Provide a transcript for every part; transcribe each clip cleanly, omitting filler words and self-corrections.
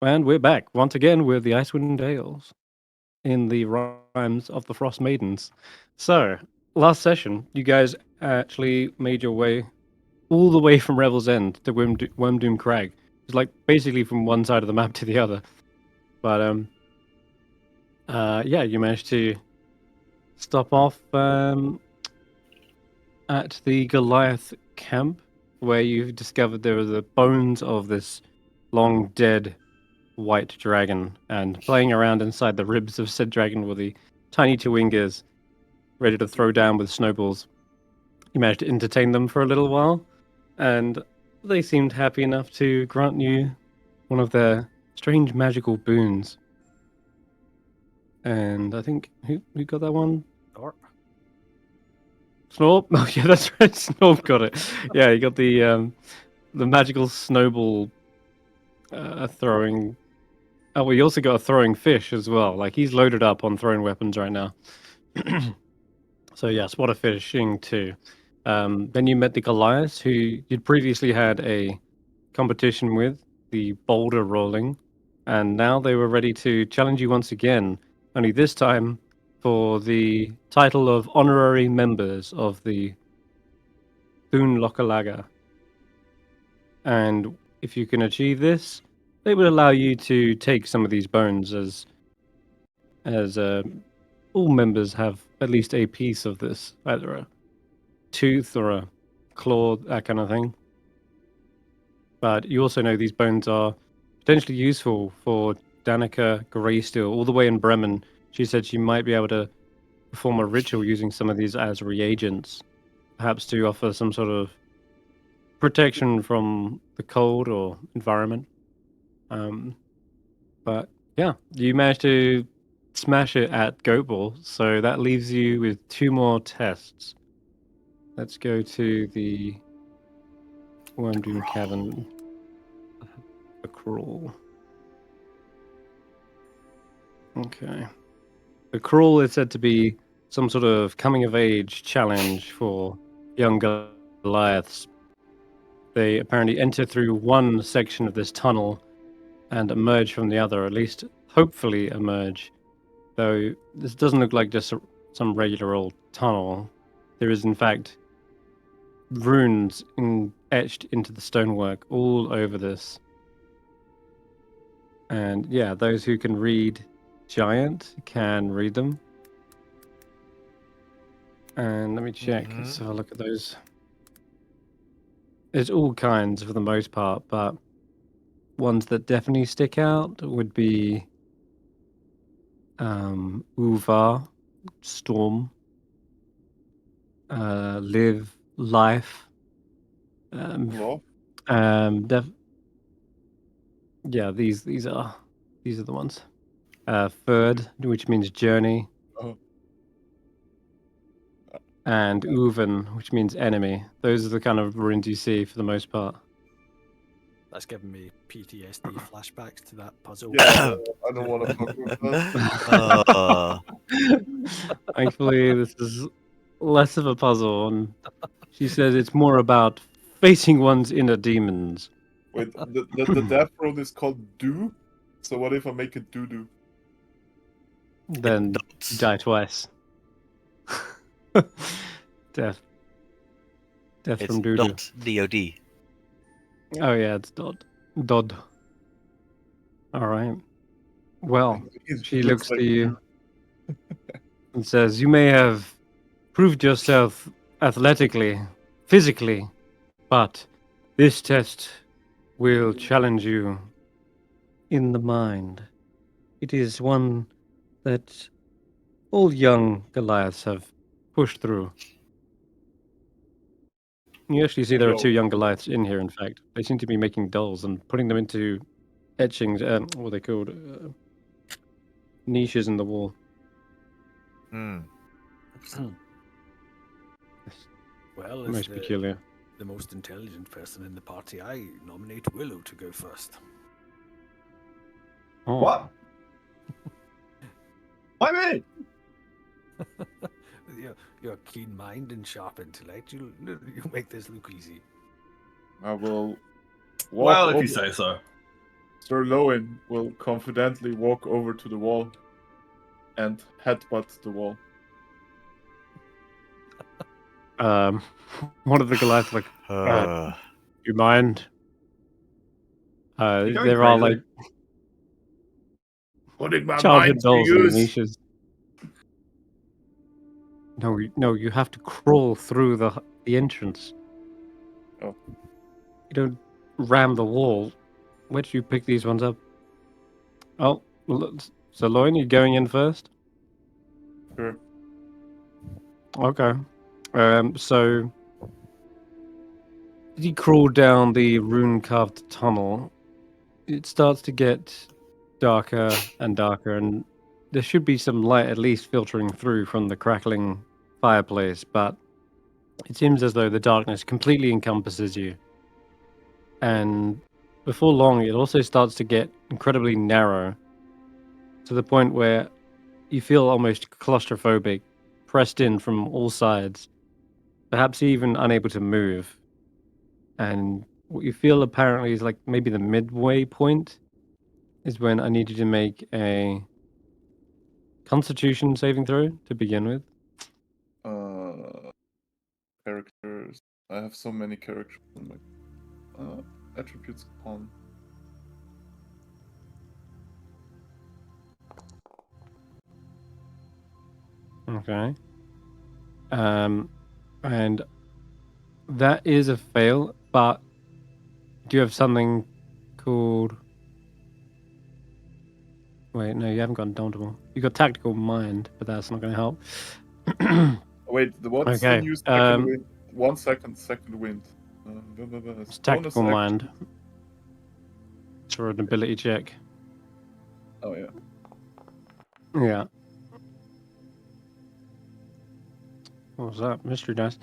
And we're back once again with the Icewindales in the rhymes of the Frostmaidens. So, last session, you guys actually made your way all the way from Revel's End to Wormdoom Crag. It's like basically from one side of the map to the other. But yeah, you managed to stop off at the Goliath camp, where you discovered there were the bones of this long dead white dragon, and playing around inside the ribs of said dragon were the tiny Chewingas, ready to throw down with snowballs. You managed to entertain them for a little while, and they seemed happy enough to grant you one of their strange magical boons. And I think who got that one? Snorp. Oh yeah, that's right. Snorp got it. Yeah, he got the magical snowball throwing. Oh, well, he also got a throwing fish as well. Like he's loaded up on throwing weapons right now. So yes, water fishing too. Then you met the Goliaths, who you'd previously had a competition with, the boulder rolling, and now they were ready to challenge you once again. Only this time for the title of honorary members of the Thun Lokalaga. And if you can achieve this, they would allow you to take some of these bones as all members have at least a piece of this, either a tooth or a claw, that kind of thing. But you also know these bones are potentially useful for Danica Greysteel, all the way in Bremen. She said she might be able to perform a ritual using some of these as reagents, perhaps to offer some sort of protection from the cold or environment. But yeah, you managed to smash it at Goat Ball, so that leaves you with 2 more tests. Let's go to the Wormdoom Cavern. The crawl. Okay. The crawl is said to be some sort of coming of age challenge for young Goliaths. They apparently enter through one section of this tunnel and emerge from the other, at least hopefully emerge. Though this doesn't look like just some regular old tunnel. There is, in fact, runes etched into the stonework all over this. And yeah, those who can read Giant can read them. And let me check. Let's have a look at those. There's all kinds for the most part, but ones that definitely stick out would be Uvar, Storm, Live, Life. Law. Yeah, these are the ones. Third, which means journey. Oh. And Uven, which means enemy. Those are the kind of runes you see for the most part. That's giving me PTSD flashbacks to that puzzle. Yeah, I don't want to fuck with that. Thankfully, this is less of a puzzle, and she says it's more about facing one's inner demons. Wait, the death rune is called do. So what if I make it do? Then die twice. Death. Death It's from doo-doo. not DOD. Oh yeah, it's Dodd. All right. Well, she looks like to you and says, "You may have proved yourself athletically, physically, but this test will challenge you in the mind. It is one that all young Goliaths have pushed through." You actually see there are 2 young Goliaths in here, in fact. They seem to be making dolls and putting them into etchings, what are they called? Niches in the wall. Well, Most peculiar. The most intelligent person in the party, I nominate Willow to go first. Oh. What? Why me? Your keen mind and sharp intellect, you make this look easy. I will. Well, if you say so. Sir Lowen will confidently walk over to the wall and headbutt the wall. One of the Goliaths like, you mind? You There are like putting my childhood mind to dolls in use. niches. No, you have to crawl through the entrance. Oh. You don't ram the wall. Where did you pick these ones up? Oh, so Loin, you going in first? Sure. Okay. So as you crawl down the rune-carved tunnel, it starts to get darker and darker, and there should be some light at least filtering through from the crackling fireplace, but it seems as though the darkness completely encompasses you. And before long, it also starts to get incredibly narrow to the point where you feel almost claustrophobic, pressed in from all sides, perhaps even unable to move. And what you feel apparently is like maybe the midway point is when I need you to make a Constitution saving throw to begin with. Characters. I have so many characters in my attributes on. Okay. And that is a fail, but do you have something called... Wait, no, you haven't got Indomitable. You got Tactical Mind, but that's not going to help. Wait, what's the Okay, new second wind? 1 second, second wind. It's Tactical Mind. It's for an ability check. Oh, yeah. Yeah. What was that? Mystery dice.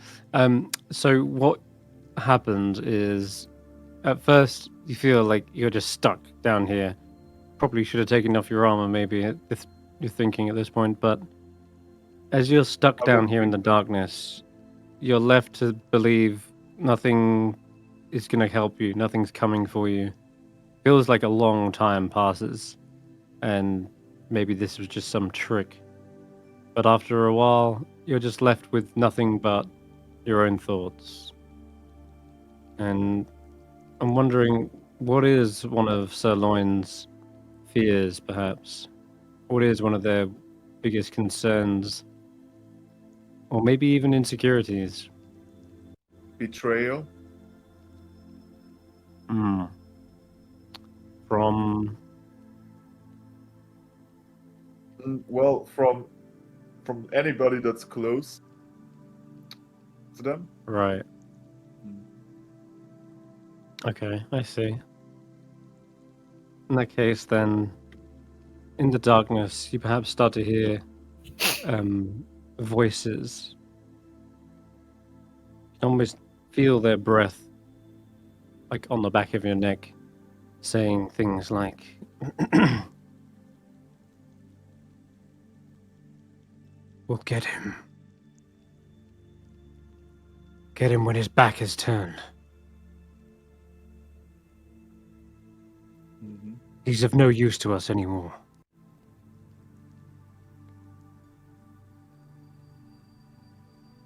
So what happens is, at first, you feel like you're just stuck down here. Probably should have taken off your armor, maybe, you're thinking at this point, but as you're stuck down here in the darkness, you're left to believe nothing is going to help you, nothing's coming for you. Feels like a long time passes, and maybe this was just some trick. But after a while, you're just left with nothing but your own thoughts. And I'm wondering, what is one of Sir Loin's fears, perhaps? What is one of their biggest concerns? Or maybe even insecurities? Betrayal. From... Well, from anybody that's close to them. Right. Okay, I see. In that case, then, in the darkness, you perhaps start to hear voices. You can almost feel their breath, like on the back of your neck, saying things like, "We'll get him. Get him when his back is turned. He's of no use to us anymore."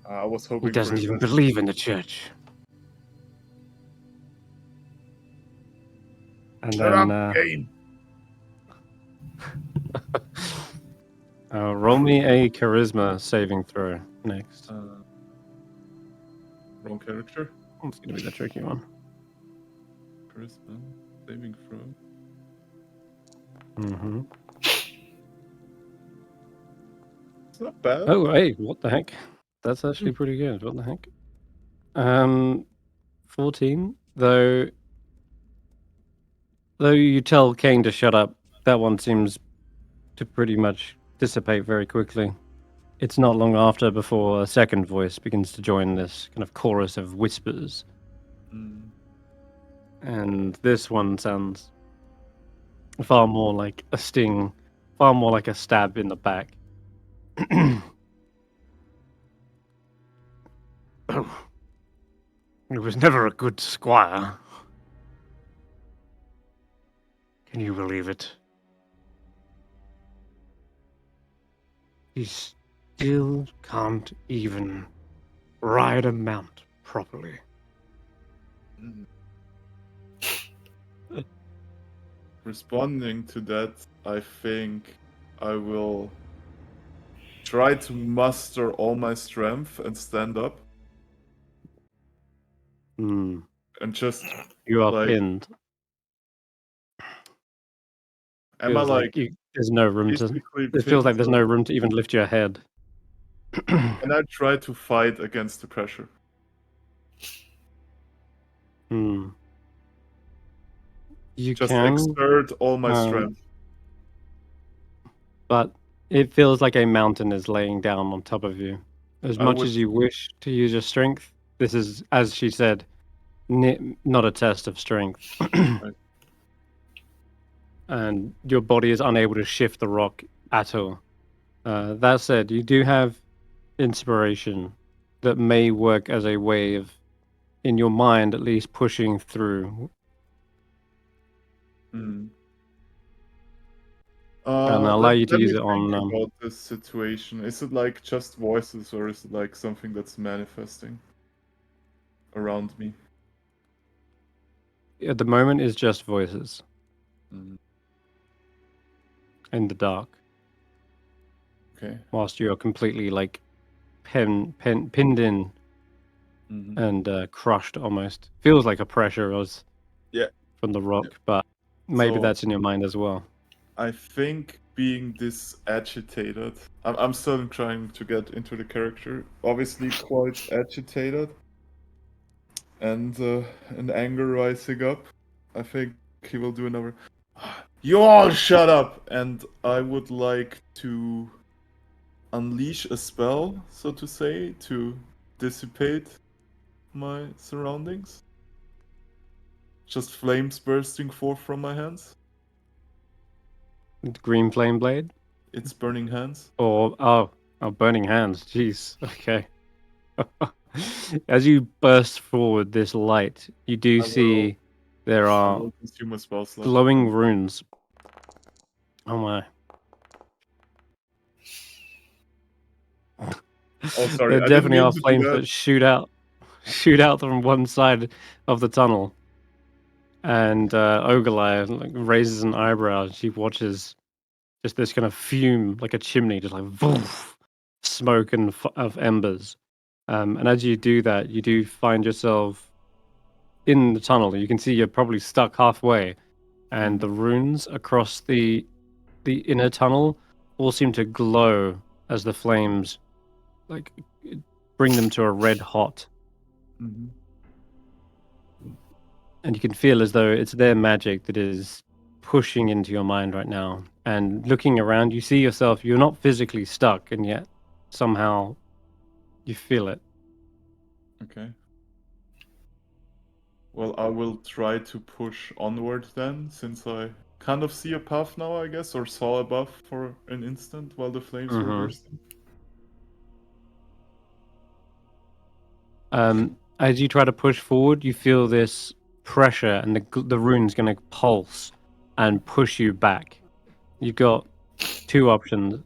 I was hoping He doesn't for even that. believe in the church. And Shut then, up, Kane. roll me a charisma saving throw next. Wrong character. It's going to be the tricky one. Charisma saving throw. Mm-hmm. It's not bad. Oh, hey, what the heck? That's actually pretty good. What the heck? 14. Though you tell Kane to shut up, that one seems to pretty much dissipate very quickly. It's not long after before a second voice begins to join this kind of chorus of whispers. And this one sounds far more like a sting, far more like a stab in the back. He was never a good squire. Can you believe it? He still can't even ride a mount properly. Responding to that, I think I will try to muster all my strength and stand up Hmm. and just You are like, pinned. am I Feels like there's no room to. physically It feels like pinned, there's no room to even lift your head. and I try to fight against the pressure? Hmm. You Just can, exert all my um, strength. but it feels like a mountain is laying down on top of you. As I much would as you wish to use your strength, this is, as she said, not a test of strength. And your body is unable to shift the rock at all. That said, you do have inspiration that may work as a way of, in your mind at least, pushing through. Mm. And I'll allow you to Let use me it on. think about this situation. Is it like just voices, or is it like something that's manifesting around me? At the moment, is just voices Mm. in the dark, Okay. whilst you're completely like pinned in Mhm. and crushed almost. Feels like a pressure was Yeah. from the rock, but maybe So that's in your mind as well. I think being this agitated, I'm still trying to get into the character. Obviously, quite agitated, and an anger rising up. I think he will do another. You all shut up! And I would like to unleash a spell, so to say, to dissipate my surroundings. Just flames bursting forth from my hands. Green flame blade, It's burning hands. or burning hands. Jeez. Okay. As you burst forward this light, you do I will, see there I are will consume a spell slot. glowing runes. Oh my. Oh, sorry, There I didn't definitely mean are to do flames that. that shoot out from one side of the tunnel. And Ogilvy like, raises an eyebrow and she watches just this kind of fume, like a chimney, just like voof, smoke and of embers. And as you do that, you do find yourself in the tunnel. You can see you're probably stuck halfway, and the runes across the inner tunnel all seem to glow as the flames like bring them to a red hot. Mhm. And you can feel as though it's their magic that is pushing into your mind right now. And looking around, you see yourself, you're not physically stuck, and yet somehow you feel it. Okay. Well, I will try to push onward then, since I kind of see a path now, I guess, or saw a path for an instant while the flames were Mhm. bursting. As you try to push forward, you feel this pressure, and the rune's going to pulse and push you back. You've got two options.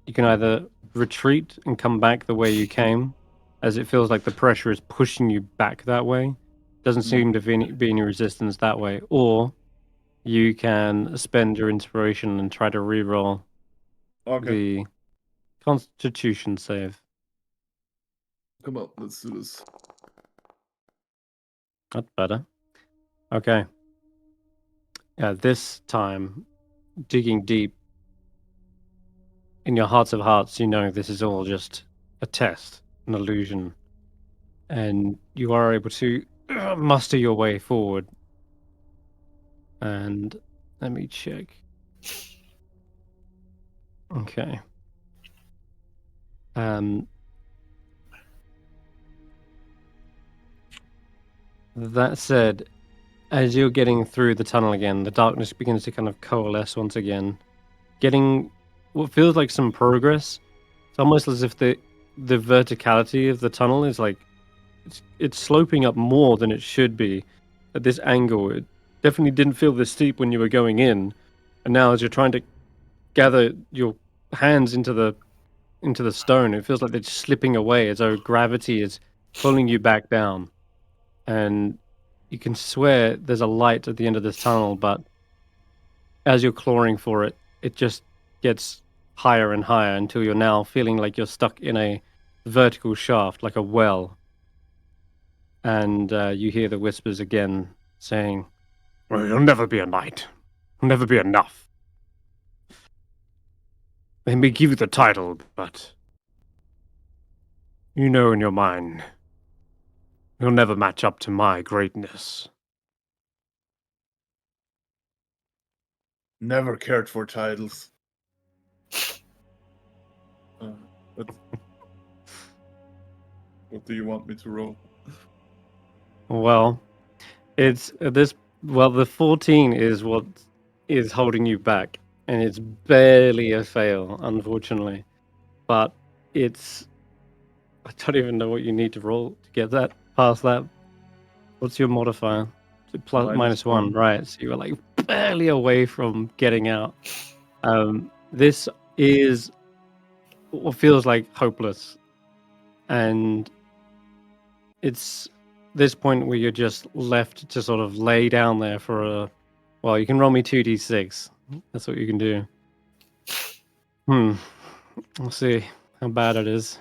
You can either retreat and come back the way you came, as it feels like the pressure is pushing you back that way. Doesn't seem to be any resistance that way. Or you can spend your inspiration and try to reroll Okay, the Constitution save. come on, let's do this. That's better. Okay. Yeah, this time, digging deep in your hearts of hearts, you know this is all just a test, an illusion. And you are able to muster your way forward. And let me check. Okay. Um, that said, as you're getting through the tunnel again, the darkness begins to kind of coalesce once again, getting what feels like some progress. It's almost as if the verticality of the tunnel is like it's sloping up more than it should be at this angle. definitely didn't feel this steep when you were going in, and now as you're trying to gather your hands into the stone, it feels like they're just slipping away as though gravity is pulling you back down. And you can swear there's a light at the end of this tunnel, but as you're clawing for it, it just gets higher and higher until you're now feeling like you're stuck in a vertical shaft, like a well. And you hear the whispers again saying, "Well, you'll never be a knight. You'll never be enough. They may give you the title, but you know in your mind, you'll never match up to my greatness." Never cared for titles. But what do you want me to roll? Well, it's this. Well, the 14 is what is holding you back, and it's barely a fail, unfortunately. But it's. I don't even know what you need to roll to get that past that. What's your modifier? Minus one, right? So you were like barely away from getting out. This is what feels like hopeless, and it's this point where you're just left to sort of lay down there for a. Well, you can roll me 2d6. That's what you can do. We'll see how bad it is.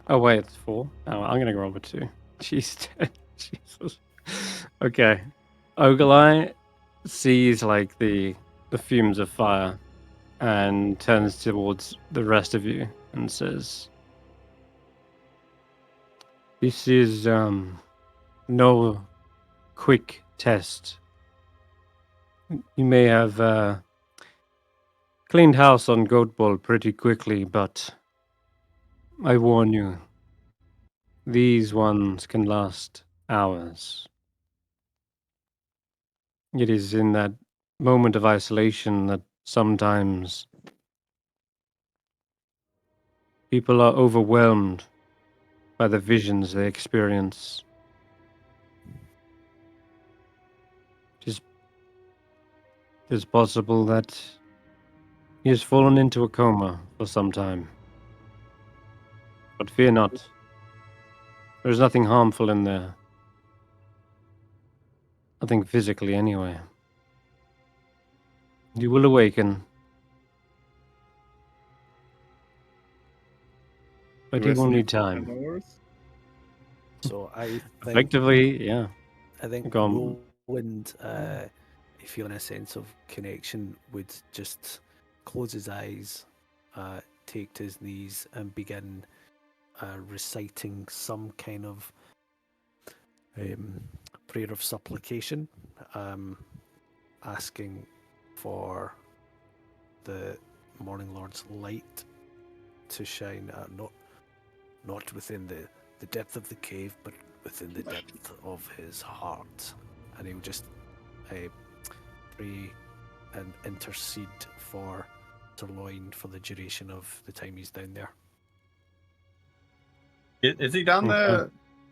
Oh wait, it's 4. Oh, I'm gonna roll with 2. Jeez, Jesus. Okay, Ogilai sees like the fumes of fire and turns towards the rest of you and says, "This is no quick test. You may have cleaned house on Goat Bull pretty quickly, but I warn you, these ones can last hours. It is in that moment of isolation that sometimes people are overwhelmed by the visions they experience. It is possible that he has fallen into a coma for some time. But fear not. There is nothing harmful in there. Nothing physically, anyway. You will awaken. But you will need time. So I think Effectively, yeah. I think Go on. Roland, feeling a sense of connection, would just close his eyes, take to his knees, and begin reciting some kind of prayer of supplication, asking for the Morning Lord's light to shine, not within the depth of the cave, but within the depth of his heart. And he would just pray and intercede for Sirloin for the duration of the time he's down there. Is he down there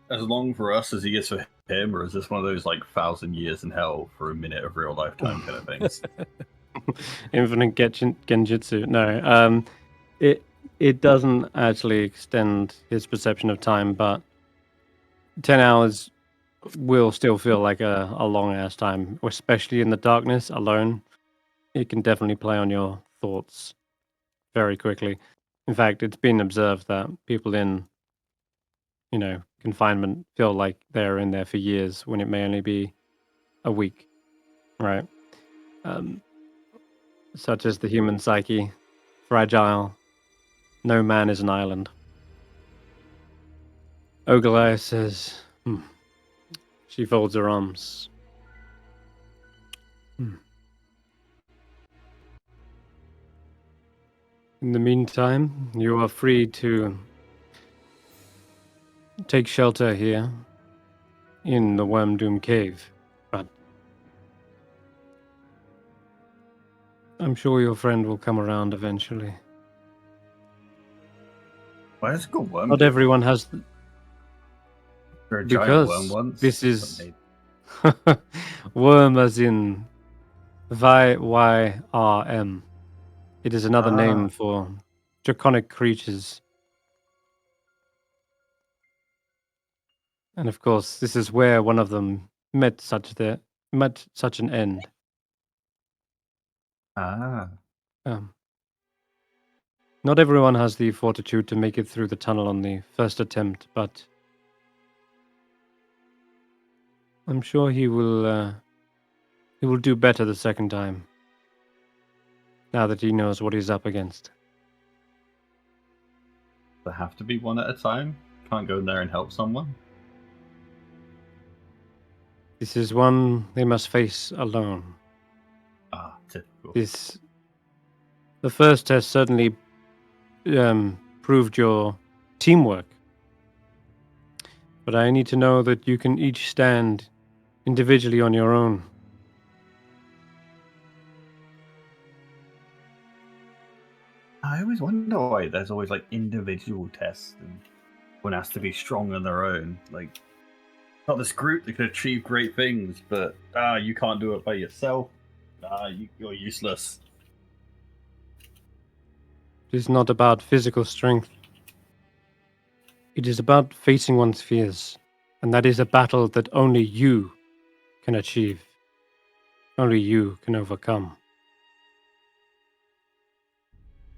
as long for us as he is for him, or is this one of those like 1,000 years in hell for a minute of real lifetime kind of things? Infinite Genjutsu. No, it doesn't actually extend his perception of time, but 10 hours will still feel like a long ass time, especially in the darkness alone. It can definitely play on your thoughts very quickly. In fact, it's been observed that people in, confinement feel like they're in there for years when it may only be a week, right? Such as the human psyche, fragile. No man is an island. Ogilai says, She folds her arms. In the meantime, you are free to take shelter here in the Wormdoom Cave, but I'm sure your friend will come around eventually. Why is it called worm? Not everyone has... There a giant worm Because once? this is... Worm as in Yrm. It is another name for draconic creatures. And of course, this is where one of them met such an end. Um, not everyone has the fortitude to make it through the tunnel on the first attempt, but I'm sure he will do better the second time. Now that he knows what he's up against. They have to be one at a time. Can't go in there and help someone. This is one they must face alone. Typical. The first test certainly proved your teamwork. But I need to know that you can each stand individually on your own. I always wonder why there's always like individual tests and one has to be strong on their own. Like, not this group that could achieve great things, but you can't do it by yourself. You're useless. It is not about physical strength. It is about facing one's fears. And that is a battle that only you can achieve. Only you can overcome.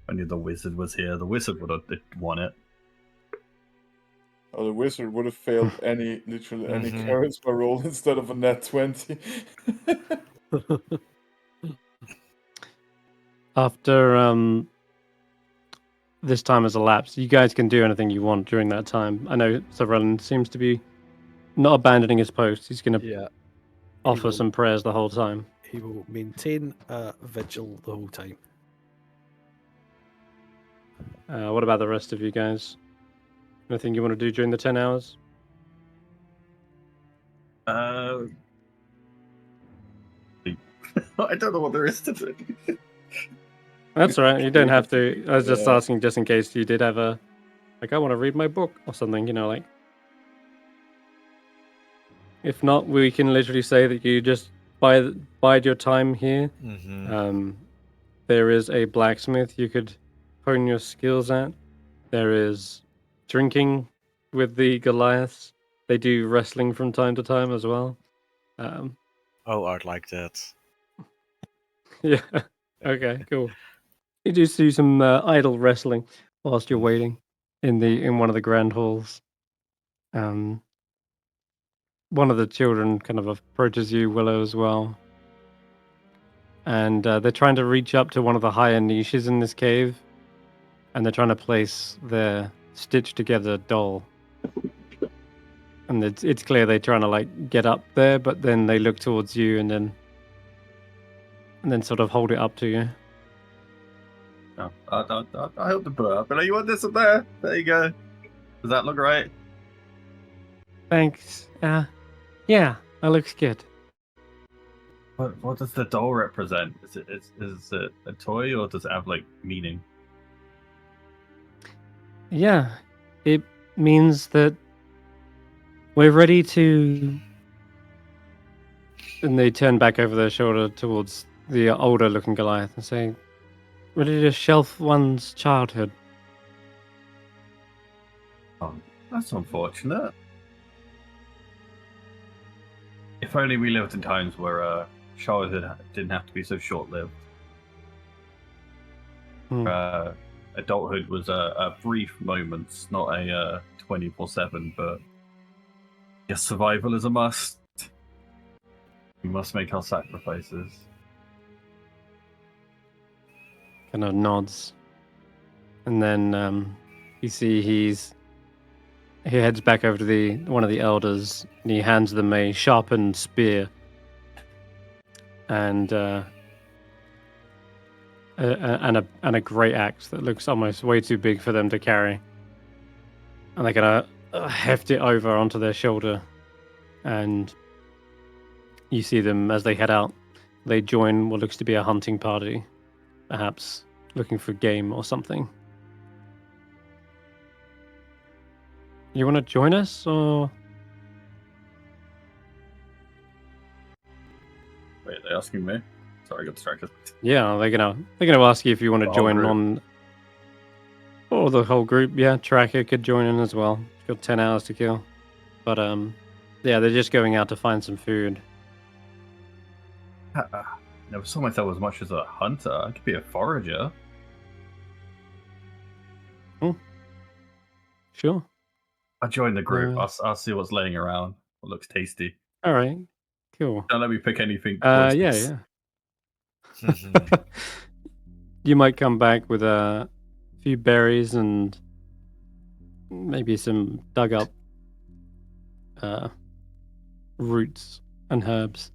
I knew the wizard was here. The wizard would have won it. Oh, the wizard would have failed literally any charisma roll instead of a net 20. After this time has elapsed, you guys can do anything you want during that time. I know Sir Roland seems to be not abandoning his post. He's going to offer some prayers the whole time. He will maintain a vigil the whole time. What about the rest of you guys? Anything you want to do during the 10 hours? I don't know what there is to do. That's all right. You don't have to. I was just asking just in case you did have I want to read my book or something, like. If not, we can literally say that you just bide your time here. There is a blacksmith you could hone your skills at. There is drinking with the Goliaths. They do wrestling from time to time as well. I'd like that. Yeah. Okay, cool. You do see some idle wrestling whilst you're waiting in one of the grand halls. One of the children kind of approaches you, Willow, as well. And they're trying to reach up to one of the higher niches in this cave. And they're trying to place their stitched together doll. And it's clear they're trying to get up there, but then they look towards you and then sort of hold it up to you. No, I help them put it up. But you want this up there? There you go. Does that look right? Thanks. Yeah, that looks good. What does the doll represent? Is it a toy or does it have meaning? Yeah, it means that we're ready to. And they turn back over their shoulder towards the older-looking Goliath and say, "Ready to shelf one's childhood." Oh, that's unfortunate. If only we lived in times where childhood didn't have to be so short-lived. Adulthood was a brief moment, not a 24/7, but yes, survival is a must. We must make our sacrifices. Kind of nods. And then you see he heads back over to one of the elders and he hands them a sharpened spear and a great axe that looks almost way too big for them to carry. And they're gonna heft it over onto their shoulder. And you see them as they head out. They join what looks to be a hunting party, perhaps looking for game or something. You want to join us, or? they asking me? Sorry, I got distracted. Yeah, they're gonna ask you if you want to The whole join group. on, or the whole group. Yeah, Tracker could join in as well. He's got 10 hours to kill, but yeah, they're just going out to find some food. Never saw myself as much as a hunter. I could be a forager. Sure. I'll join the group. I'll see what's laying around. What looks tasty. All right. Cool. Don't let me pick anything. Yeah. You might come back with a few berries and maybe some dug up roots and herbs.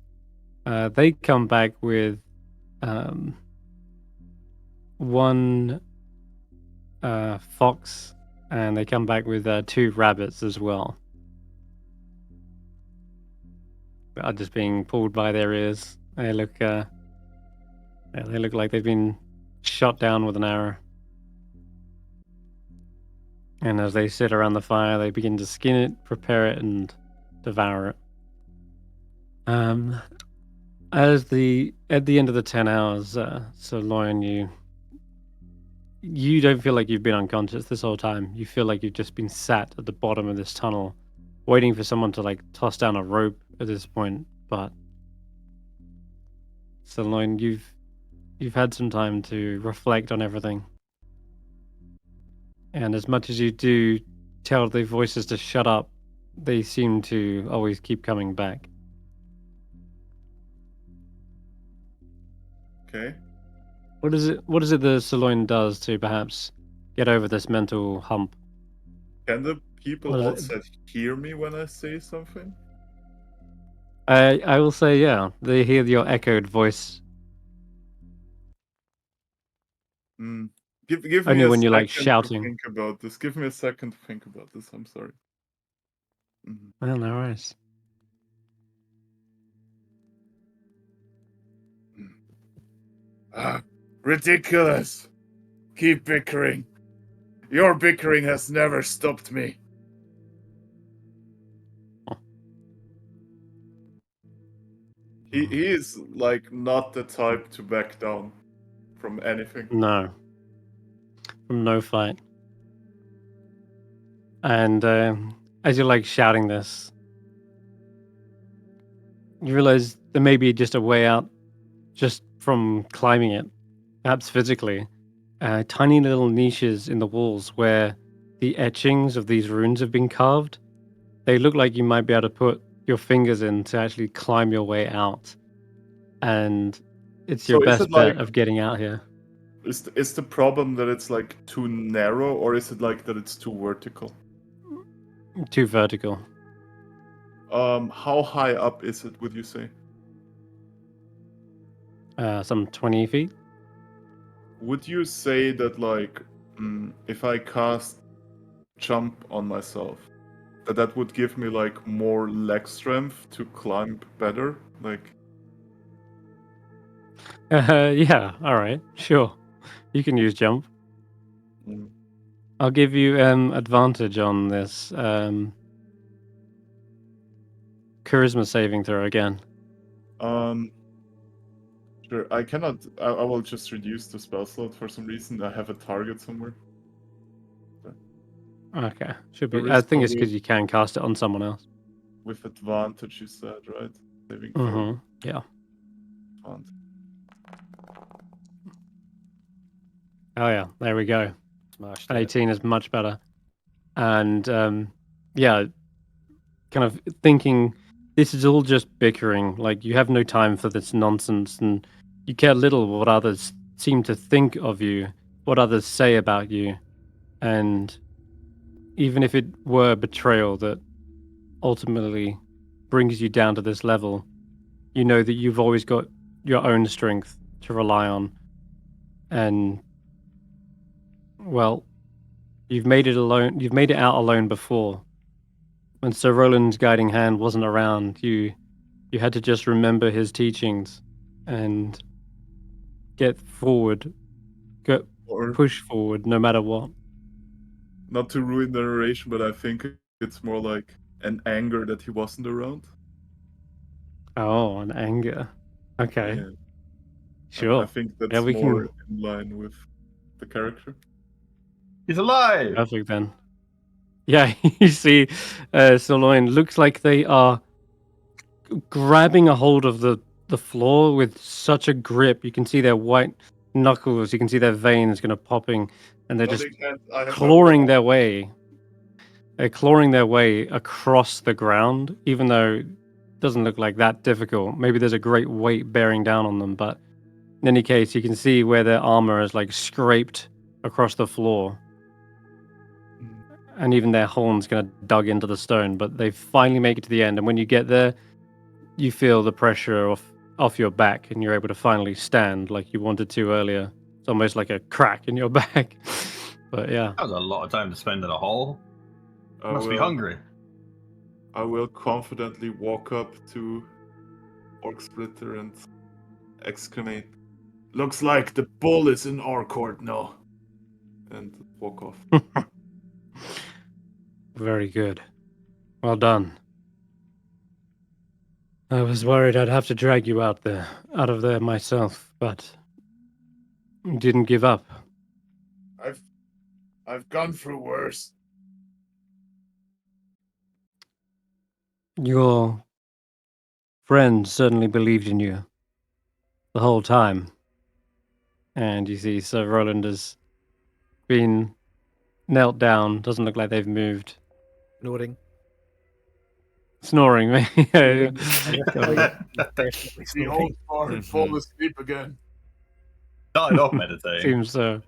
They come back with one fox, and they come back with 2 rabbits as well. They are just being pulled by their ears. They look like they've been shot down with an arrow. And as they sit around the fire, they begin to skin it, prepare it, and devour it. At the end of the 10 hours, so Lauren, you don't feel like you've been unconscious this whole time. You feel like you've just been sat at the bottom of this tunnel, waiting for someone to like toss down a rope at this point. But so Lauren, you've had some time to reflect on everything. And as much as you do tell the voices to shut up, they seem to always keep coming back. Okay. What is it the Saloon does to perhaps get over this mental hump? Can the people What is it? outside hear me when I say something? I will say, yeah, they hear your echoed voice. Give me Only a when you're, second like, to shouting. think about this. Give me a second to think about this. I'm sorry. Well, no worries. Ridiculous! Keep bickering. Your bickering has never stopped me. He is like not the type to back down from anything. No. From no fight. And as you're like shouting this, you realize there may be just a way out just from climbing it, perhaps physically. Tiny little niches in the walls where the etchings of these runes have been carved. They look like you might be able to put your fingers in to actually climb your way out. And it's your So is best it like- bet of getting out here. Is the problem that it's like too narrow, or is it like that it's too vertical? Too vertical. How high up is it, would you say? Some 20 feet. Would you say that like if I cast jump on myself, that would give me like more leg strength to climb better? Like Yeah, alright, sure. You can use jump. I'll give you advantage on this charisma saving throw again. Sure, I cannot. I will just reduce the spell slot for some reason. I have a target somewhere. Okay, should be. There I is think it's no because you can cast it on someone else. With advantage, you said, right? Saving throw. Yeah. Advantage. Oh yeah, there we go. Smashed it. 18 is much better. And yeah, kind of thinking this is all just bickering. Like you have no time for this nonsense, and you care little what others seem to think of you, what others say about you, and even if it were betrayal that ultimately brings you down to this level, you know that you've always got your own strength to rely on, and well, you've made it alone. You've made it out alone before. When Sir Roland's guiding hand wasn't around, you had to just remember his teachings and get forward, push forward no matter what. Not to ruin the narration, but I think it's more like an anger that he wasn't around. Oh, an anger. Okay, Yeah. sure. I think Yeah, that's we more can. in line with the character. He's alive. Perfect then. Yeah, you see, Sirloin looks like they are grabbing a hold of the floor with such a grip. You can see their white knuckles. You can see their veins kind of popping, and they're No, just they can't. I have my clawing weapon. their way. They're clawing their way across the ground, even though it doesn't look like that difficult. Maybe there's a great weight bearing down on them, but in any case, you can see where their armor is like scraped across the floor. And even their horns kind of dug into the stone, but they finally make it to the end. And when you get there, you feel the pressure off your back, and you're able to finally stand like you wanted to earlier. It's almost like a crack in your back. But yeah, That was a lot of time to spend in a hole. I Must be will- hungry. I will confidently walk up to Orc Splitter and exclamate, "Looks like the ball is in our court now," and walk off. very good. Well done. I was worried I'd have to drag you out of there myself, but you didn't give up. I've gone through worse. Your friend certainly believed in you the whole time. And you see Sir Roland has been knelt down. Doesn't look like they've moved. Nodding. Snoring, maybe. Yeah, Definitely The old snoring. bar had fallen asleep again. Started off meditating. Seems so.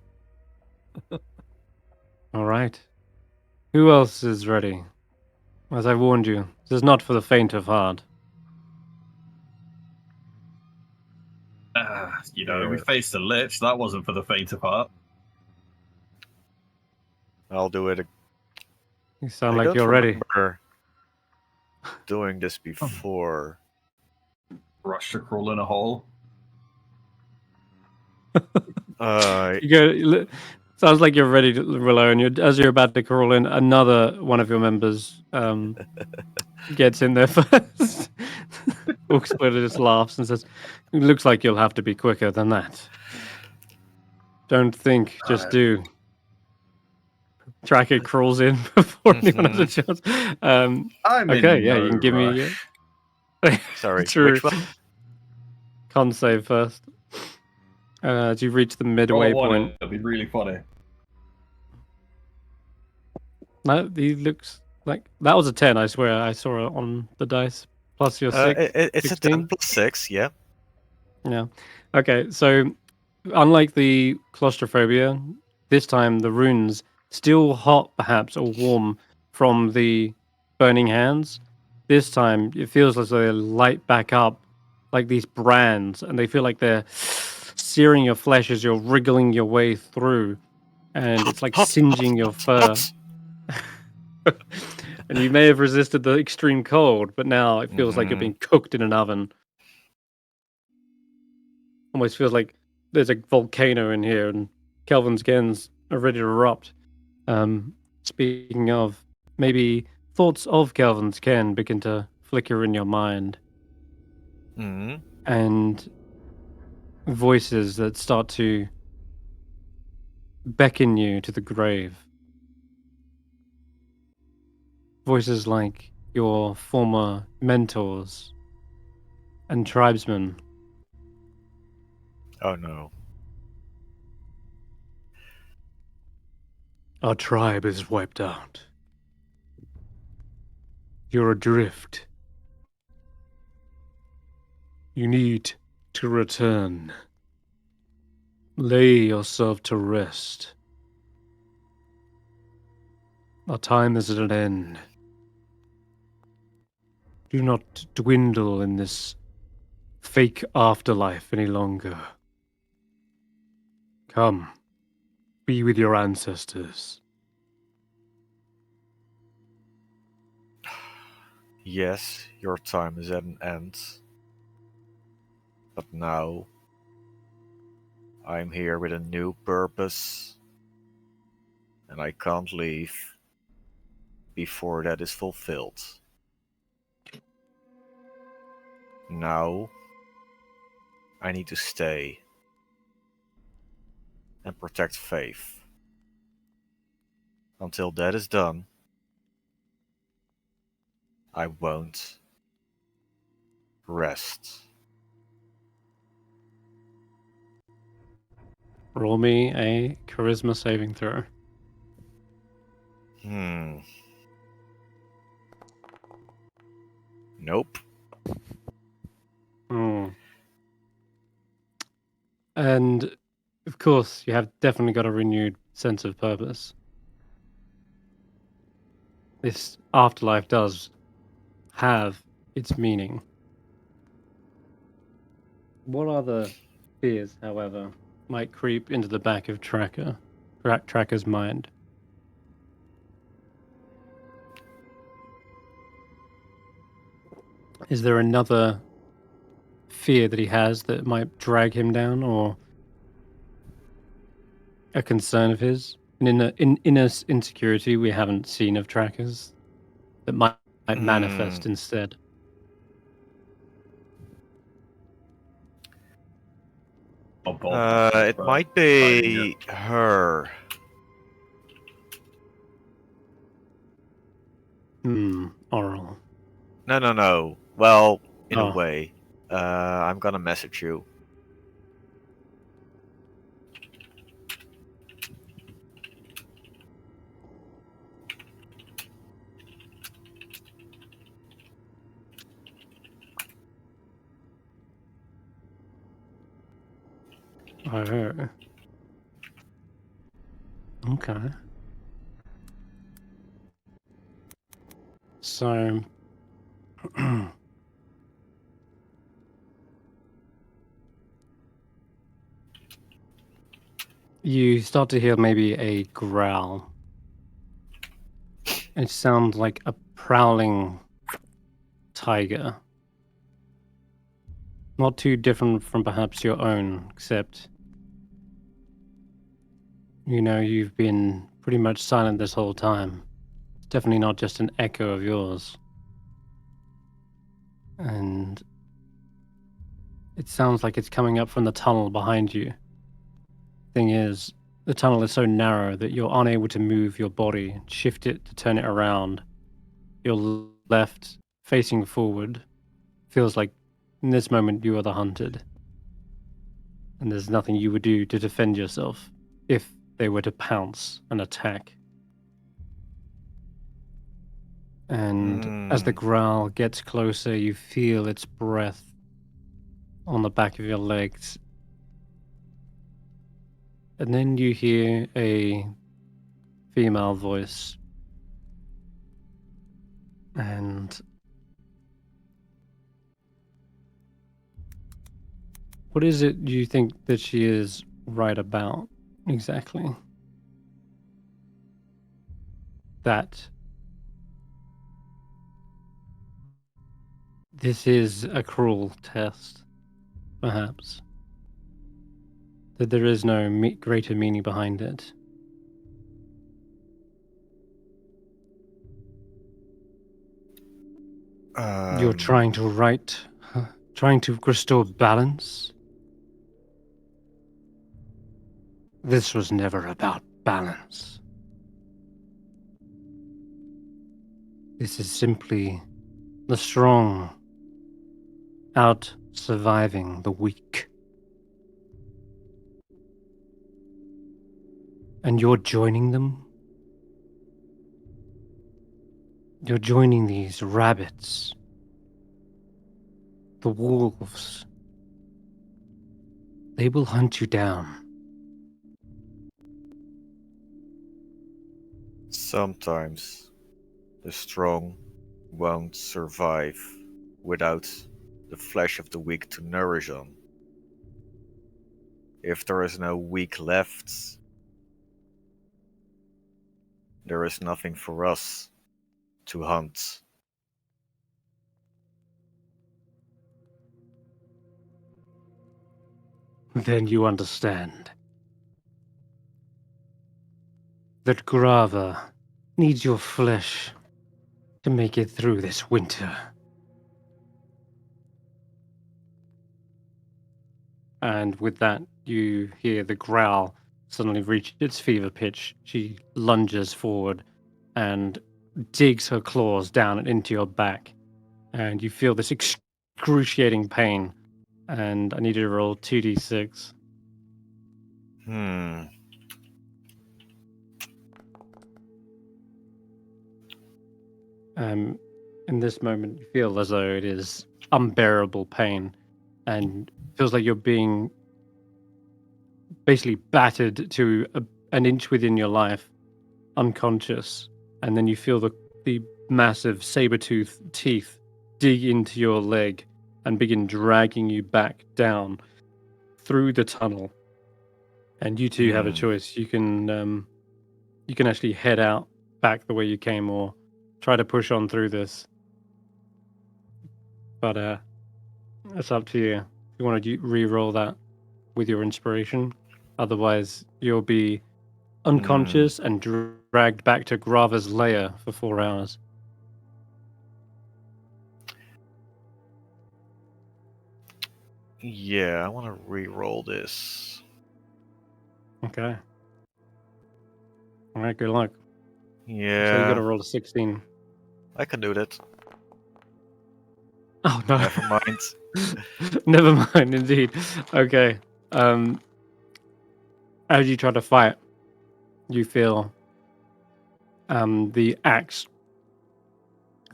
All right. Who else is ready? As I warned you, this is not for the faint of heart. We faced a lich. That wasn't for the faint of heart. I'll do it. You sound I like don't you're ready. remember doing this before. Rush to crawl in a hole. You go. Sounds like you're ready to Willow, and as you're about to crawl in, another one of your members gets in there first. Orc Splitter just laughs and says, "It looks like you'll have to be quicker than that. Don't think, just do." Tracker crawls in before anyone has a chance. I'm Okay, in yeah, no you can give rush. me. Sorry, True. which one? Con save first. As you reach the midway point. It'll be really funny. No, he looks like that was a 10. I swear, I saw it on the dice. Plus your 6. It's 16? a 10 plus 6, yeah. Yeah. Okay, so unlike the claustrophobia, this time the runes still hot, perhaps, or warm from the burning hands. This time it feels as though they light back up like these brands, and they feel like they're searing your flesh as you're wriggling your way through, and it's like singeing your fur. And you may have resisted the extreme cold, but now it feels like you're being cooked in an oven. Almost feels like there's a volcano in here and Kelvin's gens are ready to erupt. Speaking of, maybe thoughts of Kelvin's Ken begin to flicker in your mind. And voices that start to beckon you to the grave. Voices like your former mentors and tribesmen. Oh no. Our tribe is wiped out. You're adrift. You need to return. Lay yourself to rest. Our time is at an end. Do not dwindle in this fake afterlife any longer. Come, be with your ancestors. Yes, your time is at an end. But now, I'm here with a new purpose. And I can't leave before that is fulfilled. Now, I need to stay and protect Faith. Until that is done, I won't rest. Roll me a charisma saving throw. Nope. Hmm. And of course, you have definitely got a renewed sense of purpose. This afterlife does have its meaning. What other fears, however, might creep into the back of Tracker's mind? Is there another fear that he has that might drag him down, or a concern of his? An inner insecurity we haven't seen of Trackers that might manifest instead? It might be her. Oral. No. Well, in a Oh. way. I'm gonna message you. Oh. Okay. So, you start to hear maybe a growl. It sounds like a prowling tiger. Not too different from perhaps your own, except, you've been pretty much silent this whole time. It's definitely not just an echo of yours. And it sounds like it's coming up from the tunnel behind you. Thing is, the tunnel is so narrow that you're unable to move your body, shift it to turn it around. Your left, facing forward, feels like in this moment you are the hunted. And there's nothing you would do to defend yourself if they were to pounce and attack. And as the growl gets closer, you feel its breath on the back of your legs. And then you hear a female voice. And what is it you think that she is right about exactly? That this is a cruel test, perhaps. That there is no greater meaning behind it. You're trying to trying to restore balance? This was never about balance. This is simply the strong out surviving the weak. And you're joining them? You're joining these rabbits, the wolves. They will hunt you down. Sometimes the strong won't survive without the flesh of the weak to nourish on. If there is no weak left, there is nothing for us to hunt. Then you understand that Grava needs your flesh to make it through this winter. and with that, you hear the growl suddenly reach its fever pitch. She lunges forward and digs her claws down and into your back, and you feel this excruciating pain. And I need you to roll 2d6. Hmm. In this moment, you feel as though it is unbearable pain, and feels like you're being basically battered to an inch within your life, unconscious, and then you feel the massive saber-tooth teeth dig into your leg and begin dragging you back down through the tunnel. And you two have a choice. You can actually head out back the way you came, or try to push on through this. But it's up to you. If you want to re-roll that with your inspiration, otherwise you'll be unconscious and dragged back to Grava's lair for 4 hours. Yeah, I want to re-roll this. Okay. All right. Good luck. Yeah. So you got to roll a 16. I can do that. Oh no. Never mind. Never mind. Indeed. Okay. As you try to fight, you feel the axe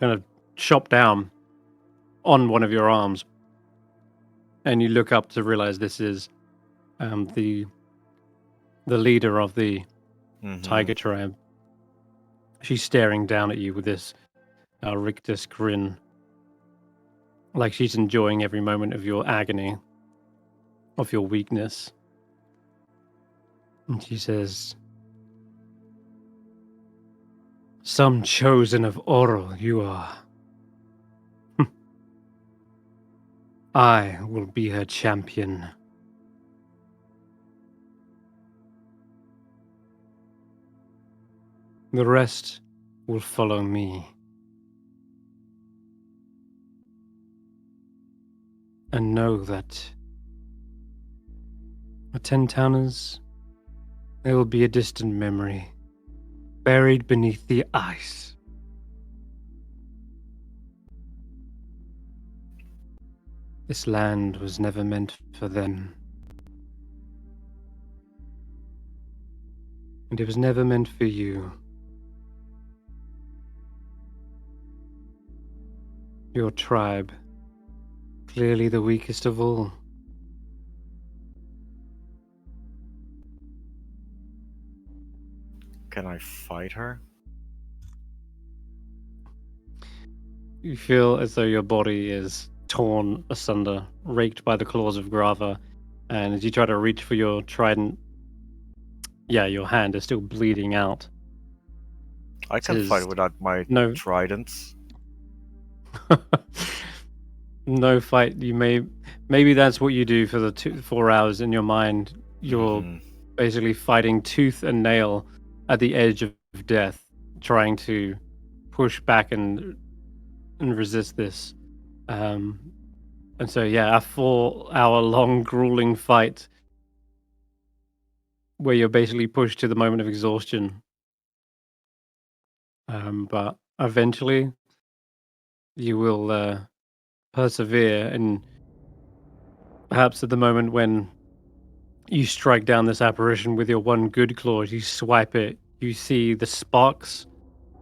kind of chop down on one of your arms, and you look up to realize this is the leader of the tiger tribe. She's staring down at you with this rictus grin, like she's enjoying every moment of your agony, of your weakness. And she says, "Some chosen of Oro you are. I will be her champion." The rest will follow me. And know that the 10 Towners, they will be a distant memory, buried beneath the ice. This land was never meant for them. And it was never meant for you. Your tribe, clearly the weakest of all. Can I fight her? You feel as though your body is torn asunder, raked by the claws of Grava, and as you try to reach for your trident, your hand is still bleeding out. I can fight without my tridents. No fight. Maybe that's what you do for the 4 hours in your mind. You're basically fighting tooth and nail at the edge of death, trying to push back and resist this. And so a 4-hour long grueling fight where you're basically pushed to the moment of exhaustion. But eventually you will persevere, and perhaps at the moment when you strike down this apparition with your one good claw, as you swipe it, you see the sparks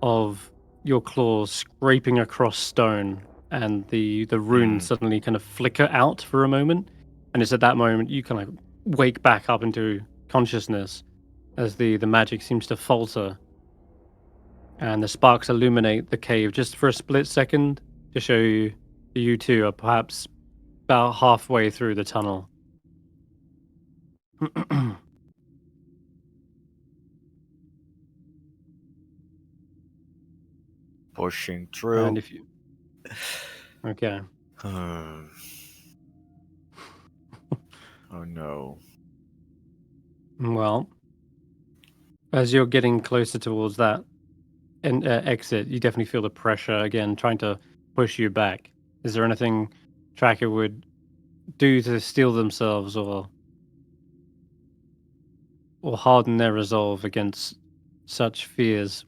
of your claws scraping across stone, and the runes suddenly kind of flicker out for a moment. And it's at that moment you kind of wake back up into consciousness as the magic seems to falter. And the sparks illuminate the cave just for a split second to show you two are perhaps about halfway through the tunnel. Pushing through. And if you... Okay. Oh no. Well, as you're getting closer towards that exit, you definitely feel the pressure again, trying to push you back. Is there anything Tracker would do to steel themselves or harden their resolve against such fears?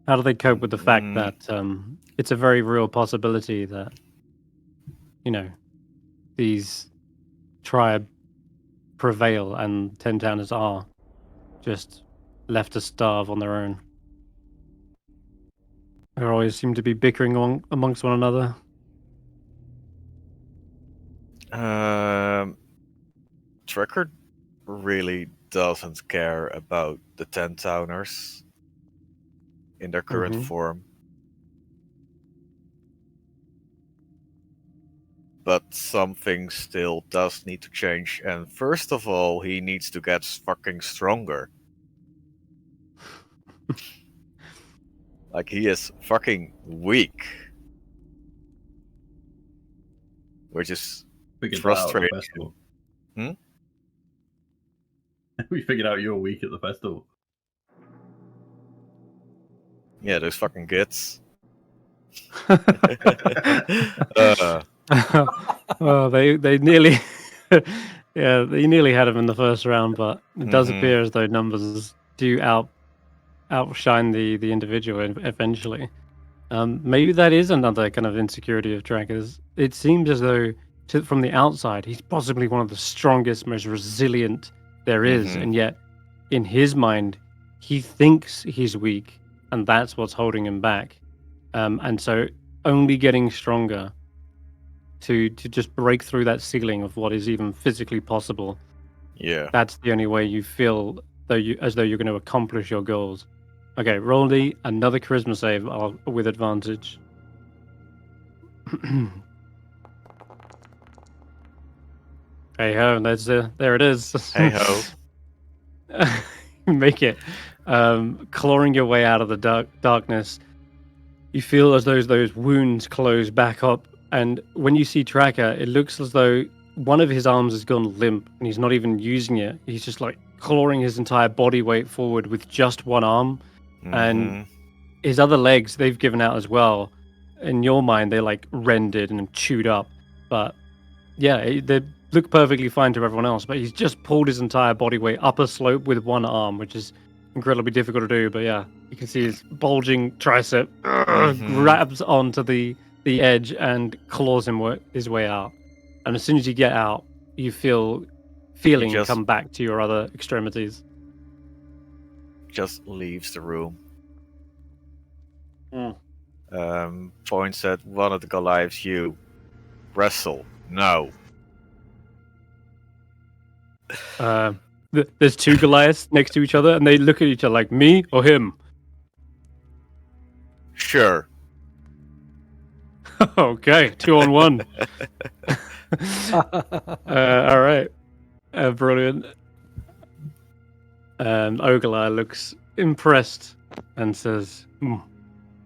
How do they cope with the fact that it's a very real possibility that, these tribe prevail and 10 towners are just left to starve on their own? They always seem to be bickering amongst one another. Trekker really doesn't care about the 10 towners in their current form. But something still does need to change, and first of all, he needs to get fucking stronger. Like, he is fucking weak. Which is frustrating. We figured out you're weak at the festival. Yeah, those fucking gits. Well, they nearly, they nearly had him in the first round, but it does appear as though numbers do outshine the individual eventually. Maybe that is another kind of insecurity of Trackers. It seems as though, from the outside, he's possibly one of the strongest, most resilient there is, and yet, in his mind, he thinks he's weak, and that's what's holding him back. And so, only getting stronger to just break through that ceiling of what is even physically possible. Yeah, that's the only way you feel as though you're going to accomplish your goals. Okay, Roland, another charisma save with advantage. Hey ho, there it is. Hey ho. Make it. Clawing your way out of the darkness, you feel as though those wounds close back up, and when you see Tracker, it looks as though one of his arms has gone limp, and he's not even using it. He's just like clawing his entire body weight forward with just one arm. And his other legs, they've given out as well. In your mind, they're like rendered and chewed up. But yeah, they look perfectly fine to everyone else. But he's just pulled his entire body weight up a slope with one arm, which is incredibly difficult to do. But yeah, you can see his bulging tricep grabs onto the edge and claws his way out. And as soon as you get out, you feeling come back to your other extremities. Just leaves the room. Points at one of the Goliaths. You wrestle. No. There's two Goliaths next to each other, and they look at each other like, me or him? Sure. Okay, 2-on-1. All right. Brilliant. Ogilai looks impressed and says,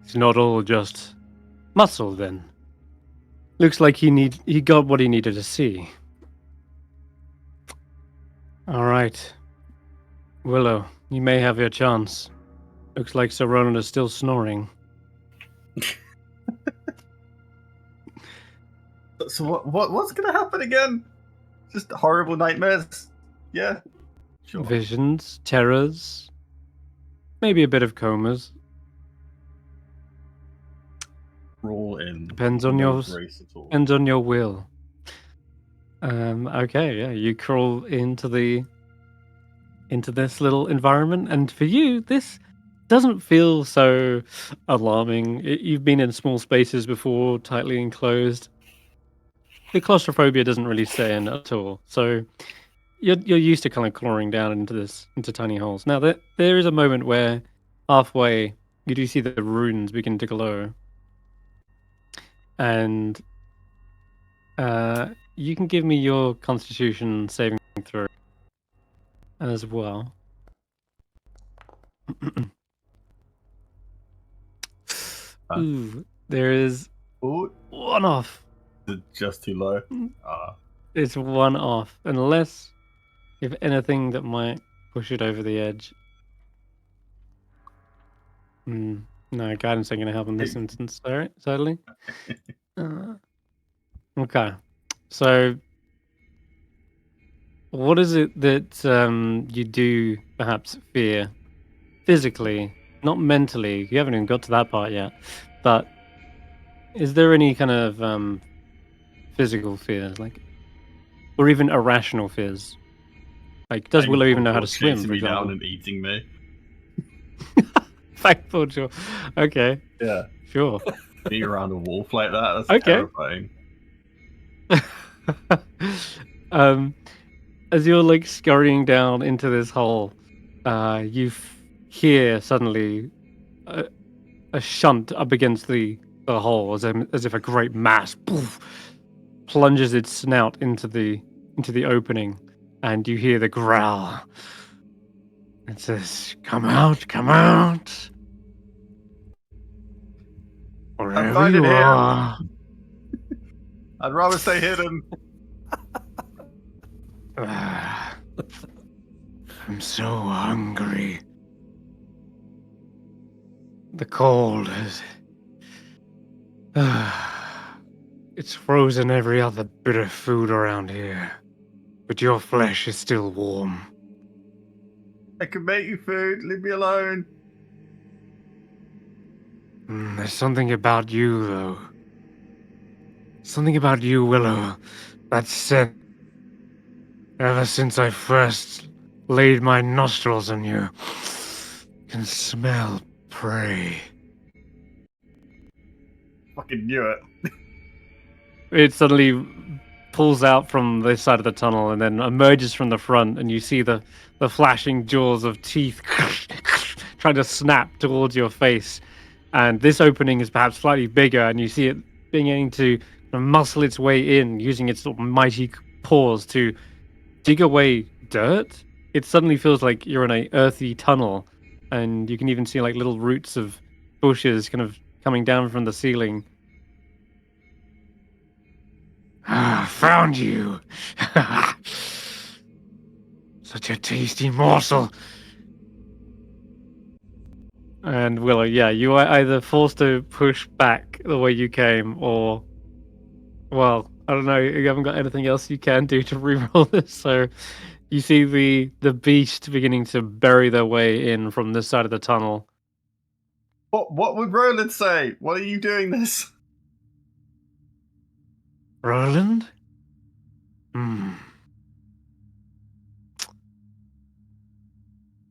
it's not all just muscle then. Looks like he got what he needed to see. All right. Willow, you may have your chance. Looks like Sir Roland is still snoring. So what's gonna happen again? Just horrible nightmares? Yeah. Sure. Visions, terrors, maybe a bit of comas. Roll in. Depends on your will. Okay, yeah, you crawl into this little environment, and for you, this doesn't feel so alarming. You've been in small spaces before, tightly enclosed. The claustrophobia doesn't really set in at all, so you're used to kind of clawing down into tiny holes. Now there is a moment where halfway you do see the runes begin to glow, and you can give me your Constitution saving throw as well. Ooh, there is one off. Just too low. It's one off, unless if anything that might push it over the edge. No, guidance ain't going to help in this instance, alright, sadly. Okay. So, what is it that you do perhaps fear physically, not mentally? You haven't even got to that part yet. But is there any kind of physical fears, like, or even irrational fears? Like, does Willow even know how to swim, chasing for me down example? and eating me. Thankful, sure. Okay, Yeah. sure. Being around a wolf like that, that's Okay. terrifying. um, as you're like scurrying down into this hole, you hear suddenly a shunt up against the hole, as if a great mass poof, plunges its snout into the opening, and you hear the growl. It says, "Come out, come out, wherever finding you him. are." I'd rather stay hidden. I'm so hungry. The cold is. It's frozen every other bit of food around here, but your flesh is still warm. I can make you food. Leave me alone. There's something about you, though. Something about you, Willow, that scent. Ever since I first laid my nostrils on you, can smell prey. Fucking knew it. It suddenly pulls out from this side of the tunnel and then emerges from the front, and you see the flashing jaws of teeth trying to snap towards your face. And this opening is perhaps slightly bigger, and you see it beginning to muscle its way in, using its sort of mighty paws to dig away dirt. It suddenly feels like you're in a earthy tunnel, and you can even see like little roots of bushes kind of coming down from the ceiling. Found you! Such a tasty morsel. And Willow, yeah, you are either forced to push back the way you came, or, well, I don't know, you haven't got anything else you can do to reroll this, so you see the beast beginning to bury their way in from this side of the tunnel. What would Roland say? What are you doing this? Roland?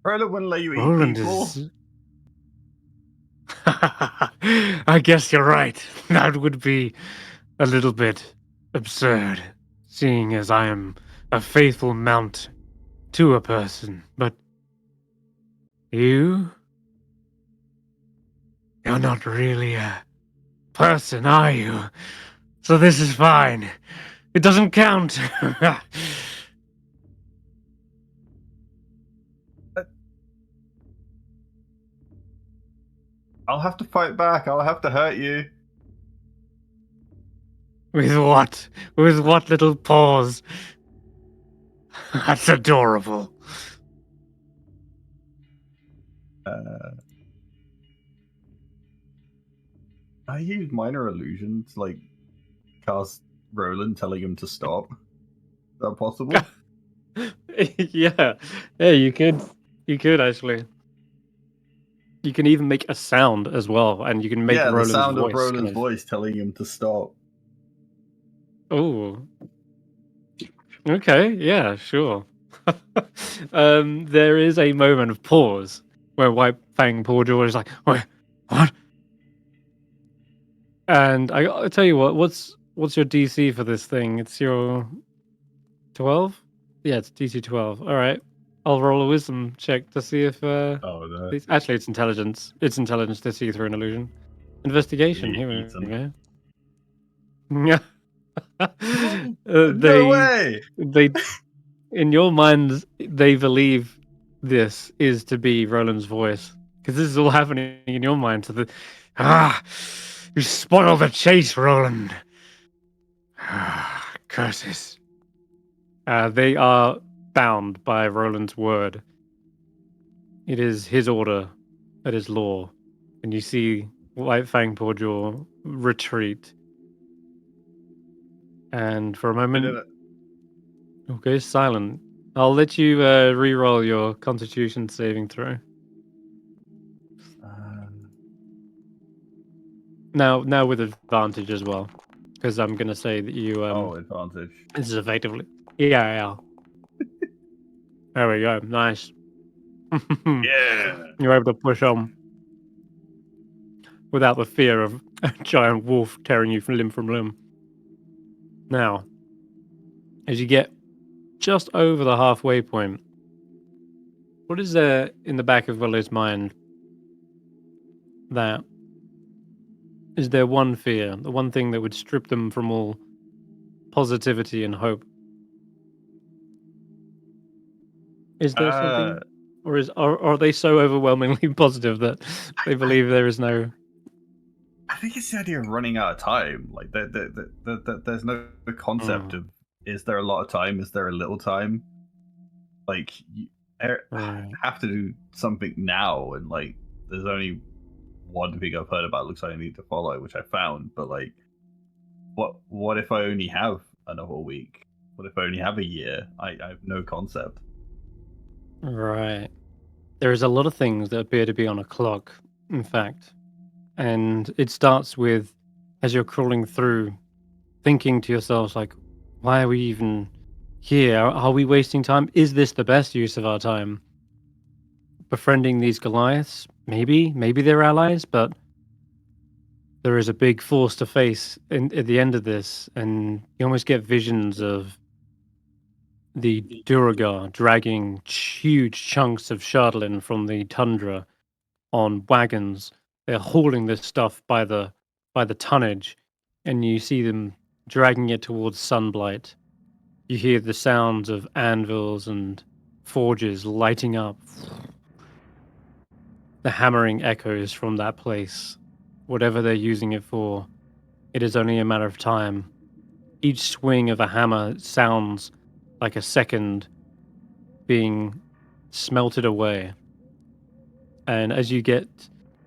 Roland wouldn't let you eat Roland people. is... I guess you're right. That would be a little bit absurd, seeing as I am a faithful mount to a person. But you're not really a person, are you? So this is fine. It doesn't count. I'll have to fight back. I'll have to hurt you. With what? With what little paws? That's adorable. I use minor illusion to like cast Roland, telling him to stop. Is that possible? Yeah, you could actually. You can even make a sound as well, and you can make yeah, Roland's the sound voice. of Roland's voice telling him to stop. Oh. Okay, yeah, sure. There is a moment of pause where White Fang Paw Jaw is like, "Wait, what?" And I'll tell you what. What's your DC for this thing? It's your 12. Yeah, it's DC 12. All right, I'll roll a wisdom check to see if. Oh no! Actually, it's intelligence. It's intelligence to see through an illusion. Investigation. Here we go. Yeah. No way! They, in your minds, they believe this is to be Roland's voice, because this is all happening in your mind. So you spoiled the chase, Roland. Curses. They are bound by Roland's word. It is his order. It is law. and you see White Fang Porjaw retreat. And for a moment, it goes silent. I'll let you re-roll your Constitution saving throw. Now with advantage as well, because I'm gonna say that you advantage. this is effectively yeah. There we go. Nice. Yeah. You're able to push on without the fear of a giant wolf tearing you from limb. Now, as you get just over the halfway point, what is there in the back of Willow's mind that is there one fear, the one thing that would strip them from all positivity and hope? Is there something, or are they so overwhelmingly positive that they believe there is no? I think it's the idea of running out of time. Like, there's no concept of is there a lot of time? Is there a little time? Like, you have to do something now, and like, there's only one thing I've heard about. Looks like I need to follow, which I found. But like, what if I only have another week? What if I only have a year? I have no concept. Right. There is a lot of things that appear to be on a clock, in fact. And it starts with, as you're crawling through, thinking to yourselves, like, why are we even here? Are we wasting time? Is this the best use of our time? Befriending these Goliaths? Maybe they're allies, but there is a big force to face at the end of this, and you almost get visions of the Duragar dragging huge chunks of Shardlin from the tundra on wagons. They're hauling this stuff by the tonnage, and you see them dragging it towards Sunblight. You hear the sounds of anvils and forges lighting up. The hammering echoes from that place. Whatever they're using it for, it is only a matter of time. Each swing of a hammer sounds like a second being smelted away. And as you get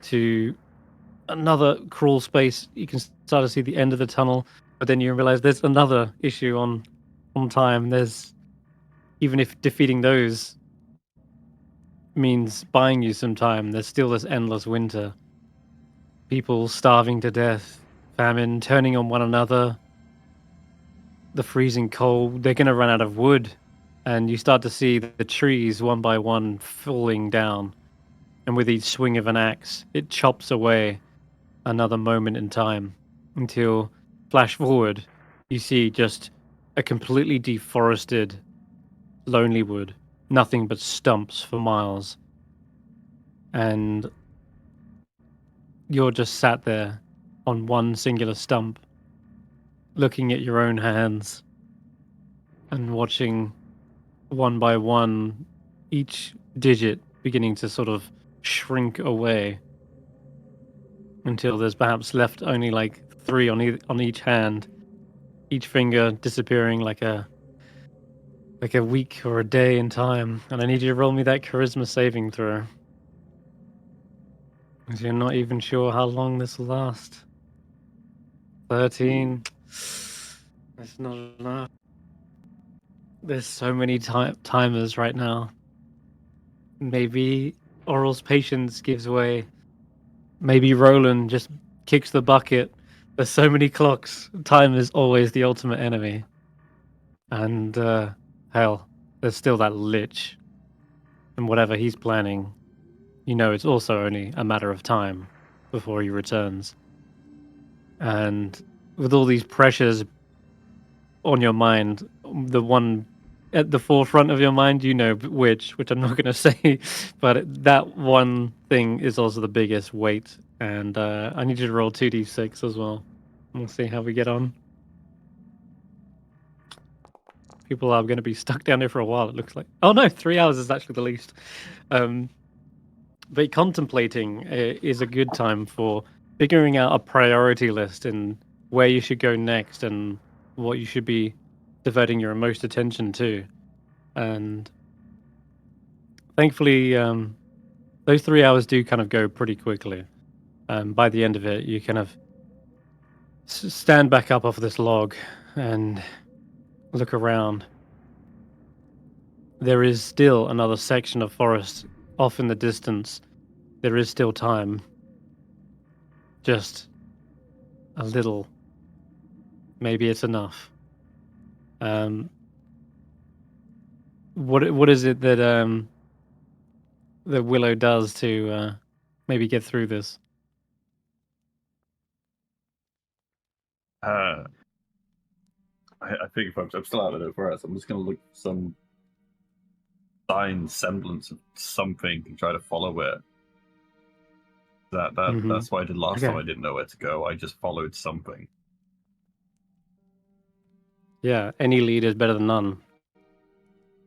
to another crawl space, you can start to see the end of the tunnel, but then you realize there's another issue on time. There's, even if defeating those means buying you some time, there's still this endless winter. People starving to death, famine, turning on one another, the freezing cold. They're going to run out of wood, and you start to see the trees one by one falling down. And with each swing of an axe, it chops away another moment in time until, flash forward, you see just a completely deforested lonely wood, nothing but stumps for miles. And you're just sat there on one singular stump, looking at your own hands and watching one by one each digit beginning to sort of shrink away until there's perhaps left only like 3 on each hand, each finger disappearing like a week or a day in time. And I need you to roll me that charisma saving throw, because you're not even sure how long this will last. 13. That's not enough. There's so many timers right now. Maybe Oral's patience gives way. Maybe Roland just kicks the bucket. There's so many clocks. Time is always the ultimate enemy. And hell, there's still that lich. And whatever he's planning, you know it's also only a matter of time before he returns. And with all these pressures on your mind, the one at the forefront of your mind, you know which I'm not going to say, but that one thing is also the biggest weight. And I need you to roll 2d6 as well. We'll see how we get on. People are going to be stuck down there for a while, it looks like. Oh no, 3 hours is actually the least. But contemplating is a good time for figuring out a priority list and where you should go next and what you should be devoting your most attention to. And thankfully, those 3 hours do kind of go pretty quickly. By the end of it, you kind of stand back up off this log and look around. There is still another section of forest off in the distance. There is still time. Just a little. Maybe it's enough. What is it that that Willow does to maybe get through this? I think if I'm still out of the forest, I'm just going to look for some sign, semblance of something and try to follow it. That's what I did last time. I didn't know where to go. I just followed something. Yeah, any lead is better than none.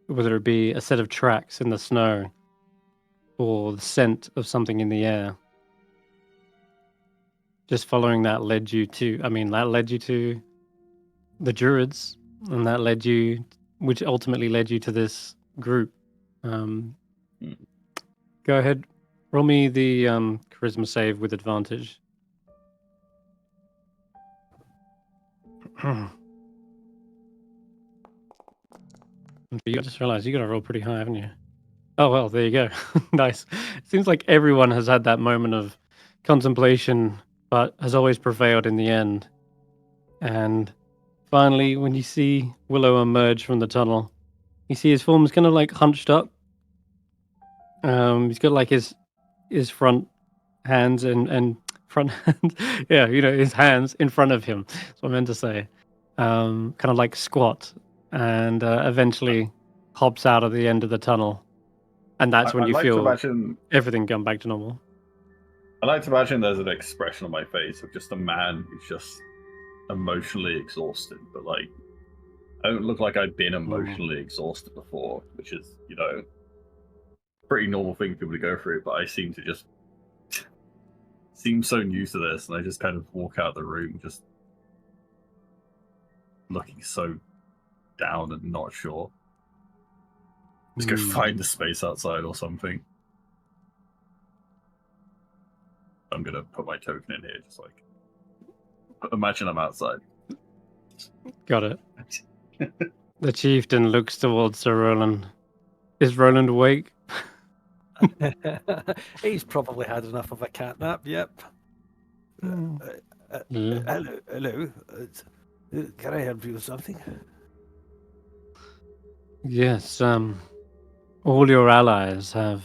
Whether it be a set of tracks in the snow or the scent of something in the air. Just following that led you to the Druids, and that led you, which ultimately led you to this group. Go ahead, roll me the charisma save with advantage. You just realized you got to roll pretty high, haven't you? Oh, well, there you go. Nice. It seems like everyone has had that moment of contemplation, but has always prevailed in the end. And finally, when you see Willow emerge from the tunnel, you see his form's kind of like hunched up. He's got like his front hands and front hands. Yeah, his hands in front of him. That's what I meant to say. Kind of like squat, and eventually hops out of the end of the tunnel. And that's when you feel everything come back to normal. I like to imagine there's an expression on my face of just a man who's just emotionally exhausted, but like I don't look like I've been emotionally exhausted before, which is, pretty normal thing for people to go through, but I seem to just seem so new to this, and I just kind of walk out of the room just looking so down and not sure. Just go find the space outside or something. I'm gonna put my token in here, just like imagine I'm outside. Got it. The chieftain looks towards Sir Roland. Is Roland awake? He's probably had enough of a catnap. Yep. Hello. Can I help you with something? Yes. All your allies have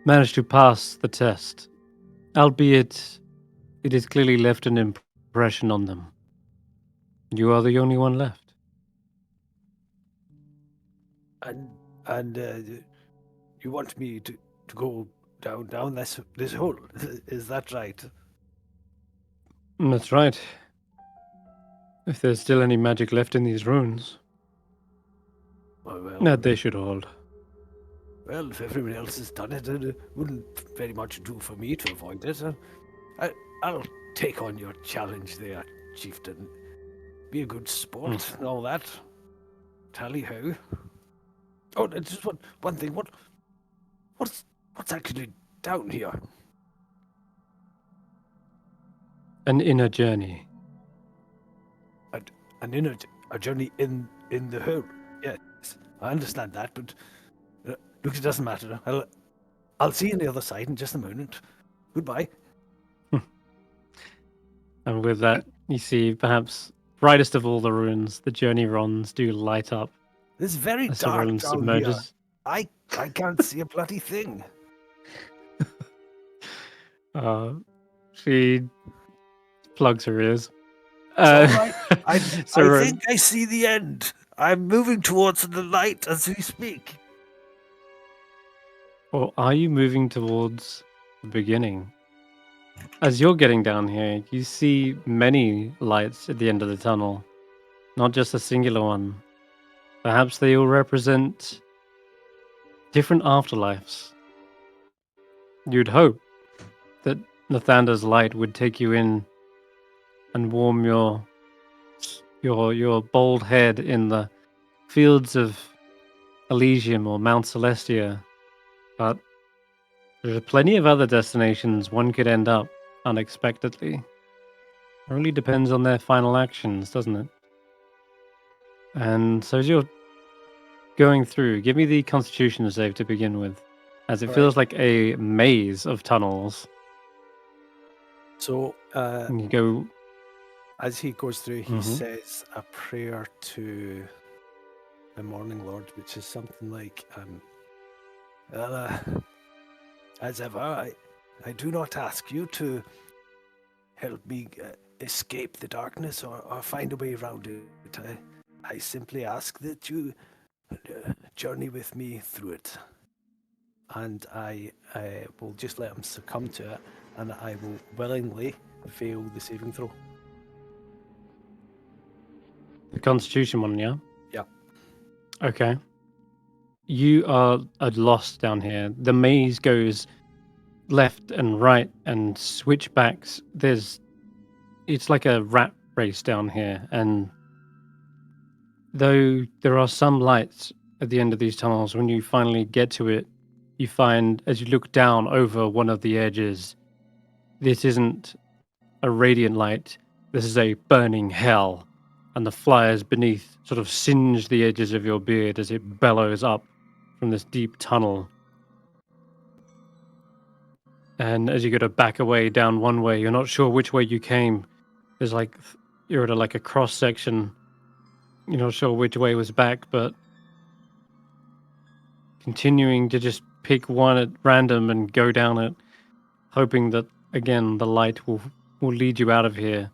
managed to pass the test, albeit it has clearly left an impression on them. You are the only one left. And you want me to go down this hole? Is that right? That's right. If there's still any magic left in these runes, that they should hold. Well, if everyone else has done it, it wouldn't very much do for me to avoid it. I'll take on your challenge there, chieftain. Be a good sport and all that. Tally-ho. Oh, just one thing. What's actually down here? An inner journey. A journey in the hole. Yes, I understand that, but look, it doesn't matter. I'll see you on the other side in just a moment. Goodbye. And with that, you see perhaps brightest of all the runes, the journey runs do light up. It's very as dark Roland down submerges. here. I can't see a bloody thing. She plugs her ears. It's all right. I think I see the end. I'm moving towards the light as we speak. Or are you moving towards the beginning? As you're getting down here, you see many lights at the end of the tunnel, not just a singular one. Perhaps they all represent different afterlives. You'd hope that Lathander's light would take you in and warm your bald head in the fields of Elysium or Mount Celestia, but There are plenty of other destinations one could end up unexpectedly. It really depends on their final actions, doesn't it? And so as you're going through, give me the Constitution save to begin with, as it All feels like a maze of tunnels. So, And you go, as he goes through, he Mhm. says a prayer to the Morning Lord, which is something like, well, as ever, I do not ask you to help me escape the darkness or find a way around it. I simply ask that you journey with me through it. And I will just let him succumb to it, and I will willingly fail the saving throw. the Constitution one, yeah? Yeah. Okay. You are lost down here. The maze goes left and right and switchbacks. It's like a rat race down here, and though there are some lights at the end of these tunnels, when you finally get to it, you find as you look down over one of the edges, this isn't a radiant light, this is a burning hell, and the fires beneath sort of singe the edges of your beard as it bellows up from this deep tunnel. And as you go to back away down one way, you're not sure which way you came. There's like you're at a cross section. You're not sure which way was back, but continuing to just pick one at random and go down it, hoping that again the light will lead you out of here.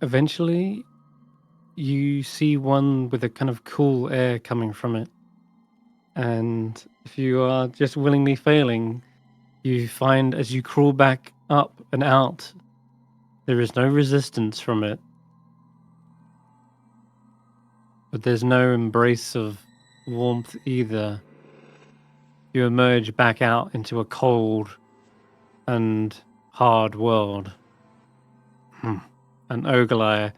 Eventually, you see one with a kind of cool air coming from it, and if you are just willingly failing, you find as you crawl back up and out, there is no resistance from it. But there's no embrace of warmth either. You emerge back out into a cold and hard world. And Ogilvy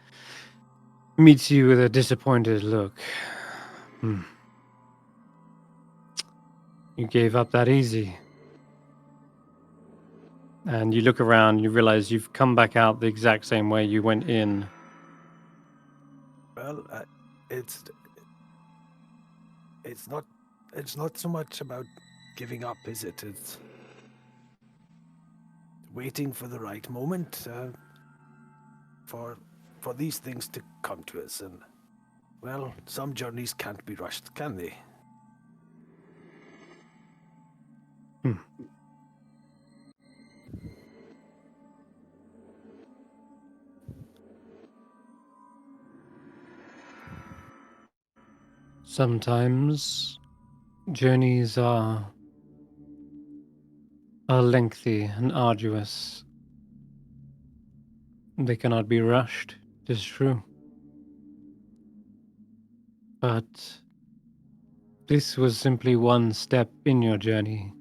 meets you with a disappointed look. You gave up that easy. And you look around, you realize you've come back out the exact same way you went in. Well, it's not so much about giving up, is it? It's waiting for the right moment for these things to come to us. And well, some journeys can't be rushed, can they? Sometimes journeys are lengthy and arduous. They cannot be rushed, it is true. But this was simply one step in your journey,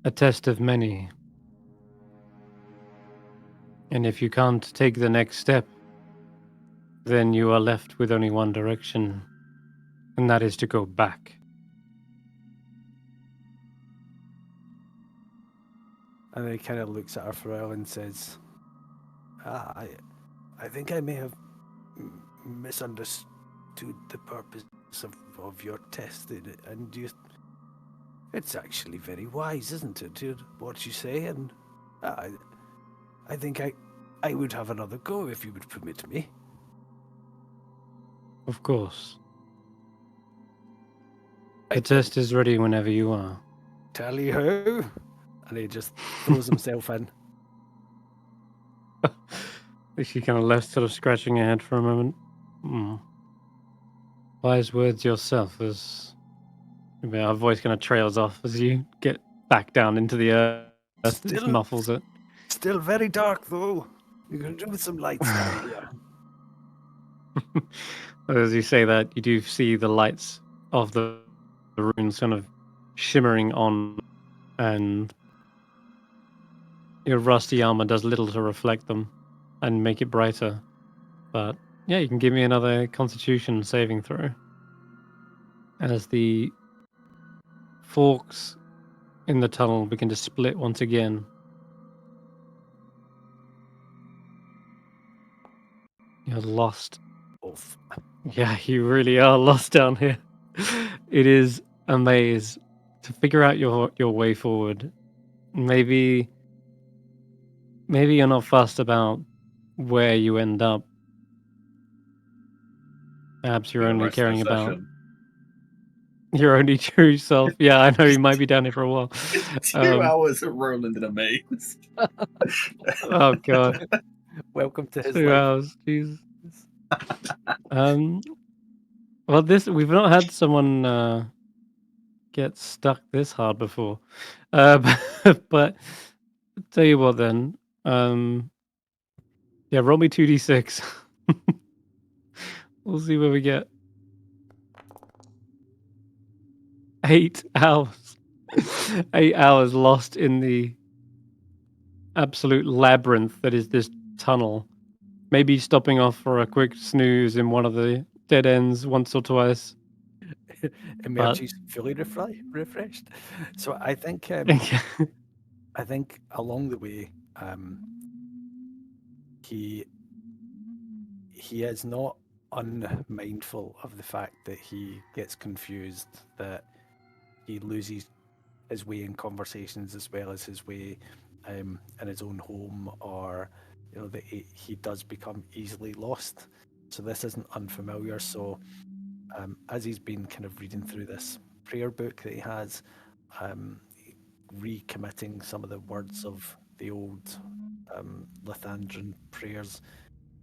a test of many. And if you can't take the next step, then you are left with only one direction, and that is to go back. And he kind of looks at her for a while and says, I think I may have misunderstood the purpose of your test, and it's actually very wise, isn't it, what you say? And I think I would have another go if you would permit me. Of course. The test is ready whenever you are. Tally ho! And he just throws himself in. She kind of left, sort of scratching her head for a moment. Wise words yourself, as our voice kind of trails off as you get back down into the earth. It muffles it. Still very dark, though. You can do with some lights down here. As you say that, you do see the lights of the runes kind of shimmering on, and your rusty armor does little to reflect them and make it brighter. But yeah, you can give me another Constitution saving throw. as the forks in the tunnel begin to split once again. You're lost. Oof. Yeah, you really are lost down here. It is a maze. To figure out your way forward, maybe you're not fussed about where you end up. Perhaps you're For the only rest of the caring about session. your only true self. Yeah, I know you might be down here for a while. 2 hours of Roland in a maze. Oh god, Welcome to his 2 life. hours, Jesus. Well, we've not had someone get stuck this hard before. But tell you what, then. Yeah, roll me 2d6. We'll see where we get. 8 hours. 8 hours lost in the absolute labyrinth that is this tunnel. Maybe stopping off for a quick snooze in one of the dead ends once or twice. Emerges fully refreshed. So I think along the way, he is not unmindful of the fact that he gets confused, that he loses his way in conversations as well as his way in his own home, or that he does become easily lost. So this isn't unfamiliar. So as he's been kind of reading through this prayer book that he has, recommitting some of the words of the old Lithandran prayers,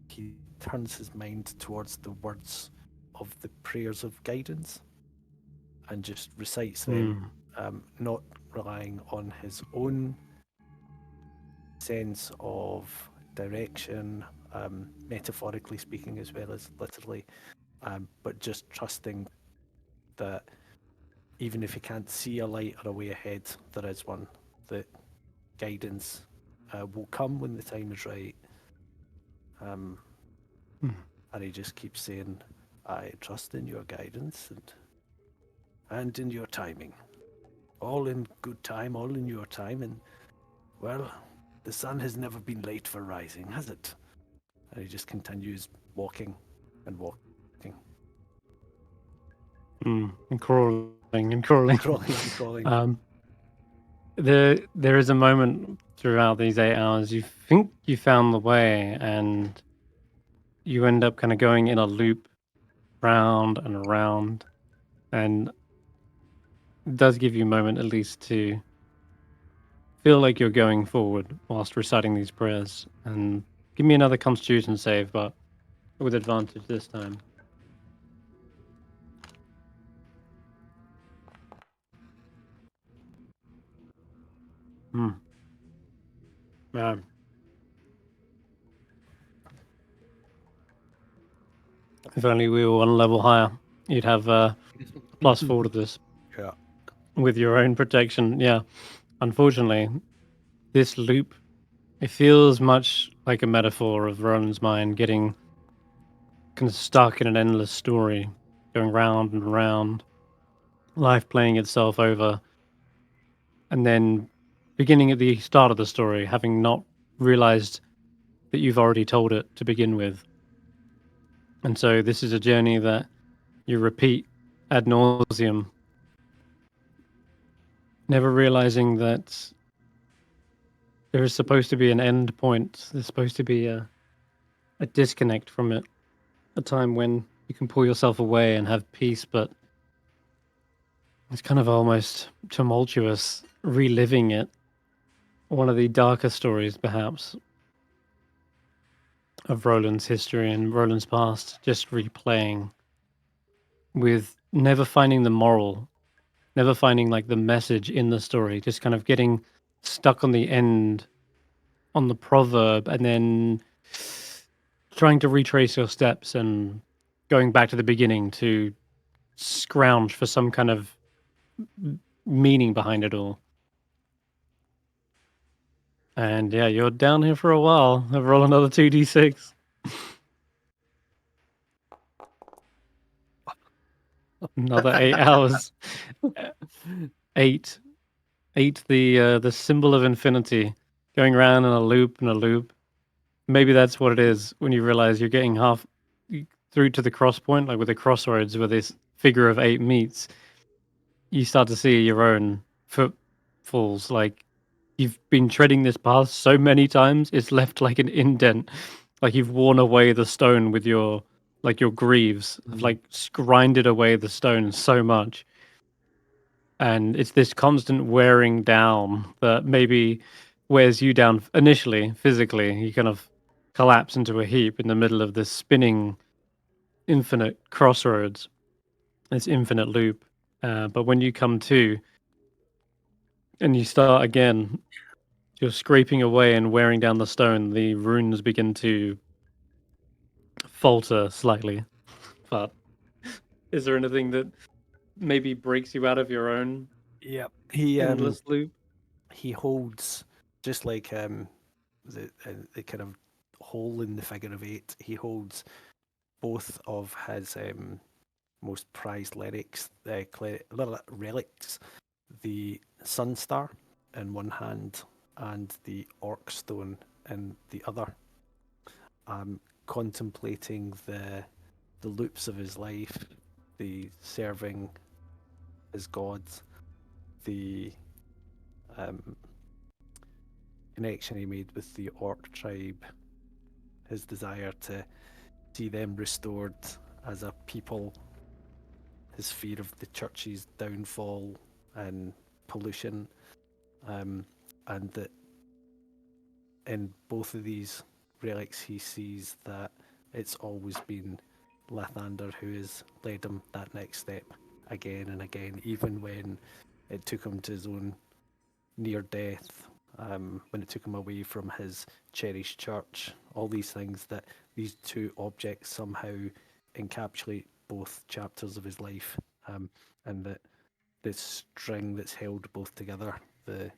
he turns his mind towards the words of the prayers of guidance and just recites them, not relying on his own sense of direction, metaphorically speaking as well as literally, but just trusting that even if he can't see a light or a way ahead, there is one, that guidance will come when the time is right. And he just keeps saying, I trust in your guidance and in your timing. All in good time, all in your time. And, well, the sun has never been late for rising, has it? And he just continues walking and walking. And crawling and crawling. Crawling. There is a moment throughout these 8 hours you think you found the way, and you end up kind of going in a loop round and around, and it does give you a moment at least to feel like you're going forward whilst reciting these prayers. And give me another constitution save, but with advantage this time. Yeah. If only we were 1 level higher, you'd have +4 to this. Yeah. With your own protection. Yeah. Unfortunately, this loop, it feels much like a metaphor of Roland's mind getting kind of stuck in an endless story, going round and round, life playing itself over, and then beginning at the start of the story, having not realized that you've already told it to begin with. And so this is a journey that you repeat ad nauseum, never realizing that there is supposed to be an end point. There's supposed to be a disconnect from it, a time when you can pull yourself away and have peace, but it's kind of almost tumultuous reliving it. One of the darker stories, perhaps, of Roland's history and Roland's past, just replaying with never finding the moral, never finding like the message in the story, just kind of getting stuck on the end, on the proverb, and then trying to retrace your steps and going back to the beginning to scrounge for some kind of meaning behind it all. And yeah, you're down here for a while. I'll roll another 2d6. Another 8 hours. 8. 8, the symbol of infinity, going around in a loop and a loop. Maybe that's what it is when you realize you're getting half through to the cross point, like with the crossroads where this figure of 8 meets. You start to see your own footfalls. Like you've been treading this path so many times, it's left like an indent. Like you've worn away the stone with your greaves, have like grinded away the stone so much. And it's this constant wearing down that maybe wears you down initially, physically. You kind of collapse into a heap in the middle of this spinning infinite crossroads, this infinite loop. But when you come to and you start again, you're scraping away and wearing down the stone. The runes begin to falter slightly. But is there anything that maybe breaks you out of your own Yeah, he endless loop? he holds just like the kind of hole in the figure of 8. He holds both of his most prized relics, the Sun Star in one hand and the Orc Stone in the other. Contemplating the loops of his life, the serving his gods, the connection he made with the Orc tribe, his desire to see them restored as a people, his fear of the church's downfall and pollution, and that in both of these relics he sees that it's always been Lathander who has led him that next step again and again, even when it took him to his own near death, when it took him away from his cherished church. All these things, that these two objects somehow encapsulate both chapters of his life, and that this string that's held both together, the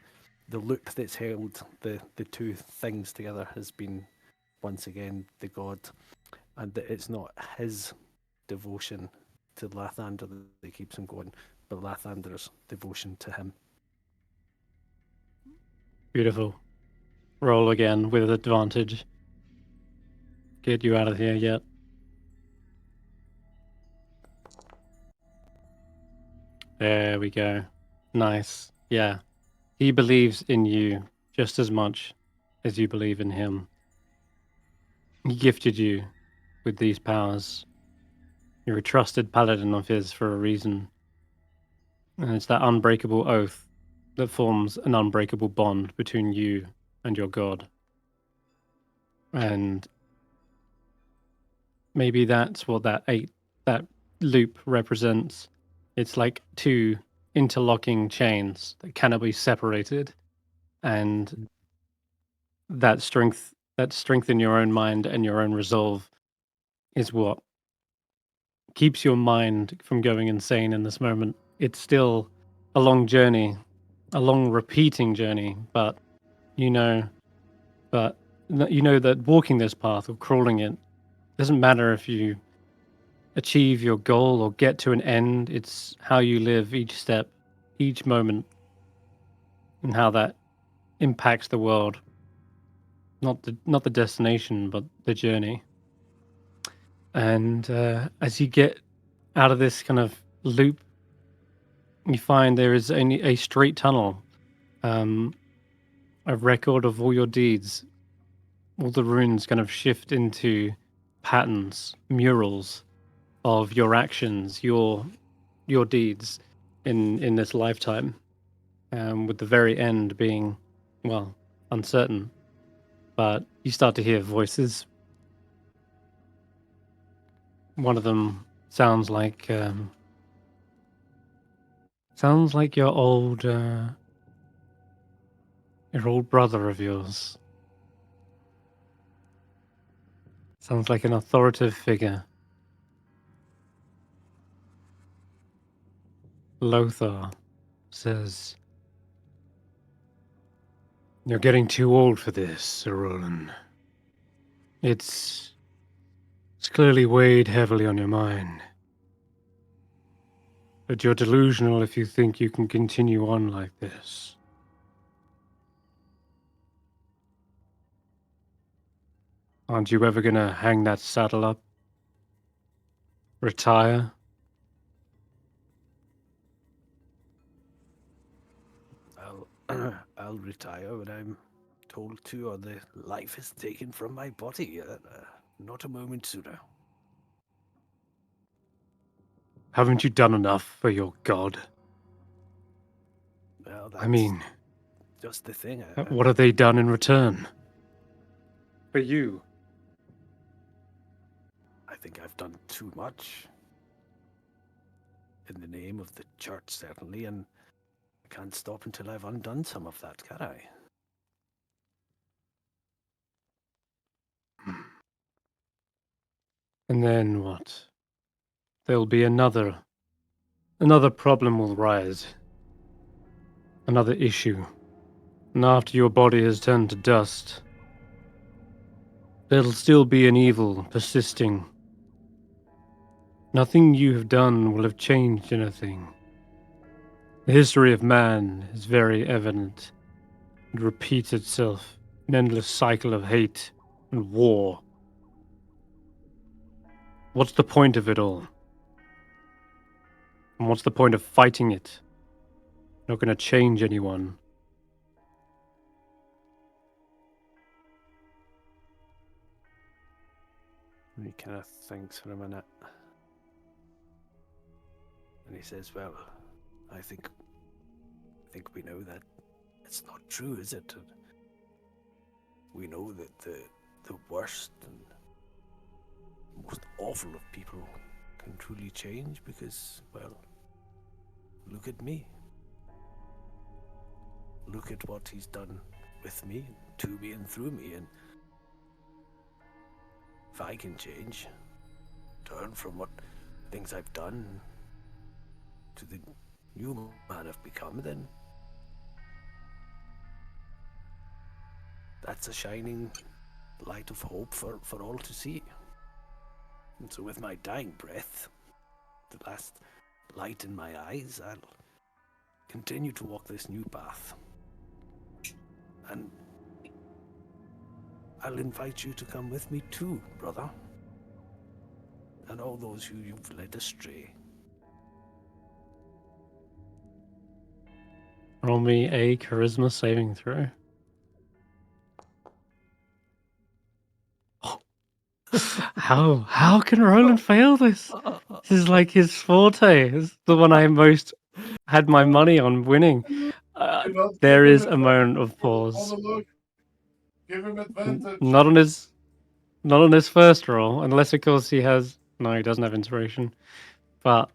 loop that's held the two things together, has been once again the god, and that it's not his devotion to Lathander that keeps him going, but Lathander's devotion to him. Beautiful. Roll again with advantage. Get you out of here yet. There we go. Nice. Yeah. He believes in you just as much as you believe in him. He gifted you with these powers. You're a trusted paladin of his for a reason. And it's that unbreakable oath that forms an unbreakable bond between you and your god. And maybe that's what that loop represents. It's like two interlocking chains that cannot be separated. And that strength in your own mind and your own resolve is what keeps your mind from going insane in this moment. It's still a long journey, a long repeating journey, but you know that walking this path or crawling it doesn't matter if you achieve your goal or get to an end. It's how you live each step, each moment, and how that impacts the world. Not the destination, but the journey. And as you get out of this kind of loop, you find there is a straight tunnel, a record of all your deeds. All the runes kind of shift into patterns, murals of your actions, your deeds in this lifetime, with the very end being, well, uncertain. But you start to hear voices. One of them sounds like your old brother of yours. Sounds like an authoritative figure. Lothar says, "You're getting too old for this, Sir Roland. It's clearly weighed heavily on your mind. But you're delusional if you think you can continue on like this. Aren't you ever gonna hang that saddle up? Retire? I'll retire when I'm told to, or the life is taken from my body. Not a moment sooner. Haven't you done enough for your god? Well, I mean, just the thing. what have they done in return? For you? I think I've done too much. In the name of the church, certainly, and I can't stop until I've undone some of that, can I? And then what? There'll be another problem will rise. Another issue. And after your body has turned to dust, there'll still be an evil persisting. Nothing you have done will have changed anything. The history of man is very evident. It repeats itself, an endless cycle of hate and war. What's the point of it all? And what's the point of fighting it? Not going to change anyone. He kind of thinks for a minute. And he says, well, I think we know that it's not true, is it? We know that the worst and most awful of people can truly change because, well, look at me. Look at what he's done with me, to me and through me, and if I can change, turn from what things I've done to the new man I've become, then that's a shining light of hope for all to see. And so with my dying breath, the last light in my eyes, I'll continue to walk this new path. And I'll invite you to come with me too, brother. And all those who you've led astray. Roll me a charisma saving throw. How can Roland fail this? This is like his forte. It's the one I most had my money on winning. There is a moment of pause. Give him advantage. Not on his first roll, unless of course he has. No, he doesn't have inspiration. But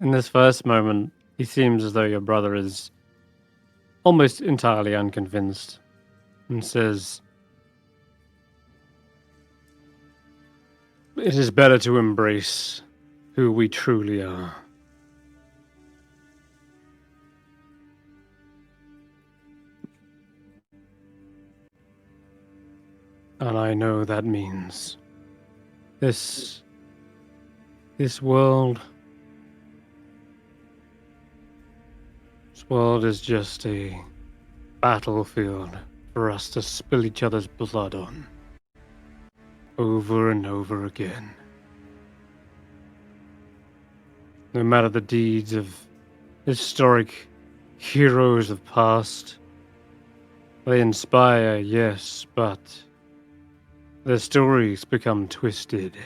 in this first moment, he seems as though your brother is almost entirely unconvinced, and says, "It is better to embrace who we truly are." And I know that means this world is just a battlefield for us to spill each other's blood on over and over again. No matter the deeds of historic heroes of past, they inspire, yes, but their stories become twisted,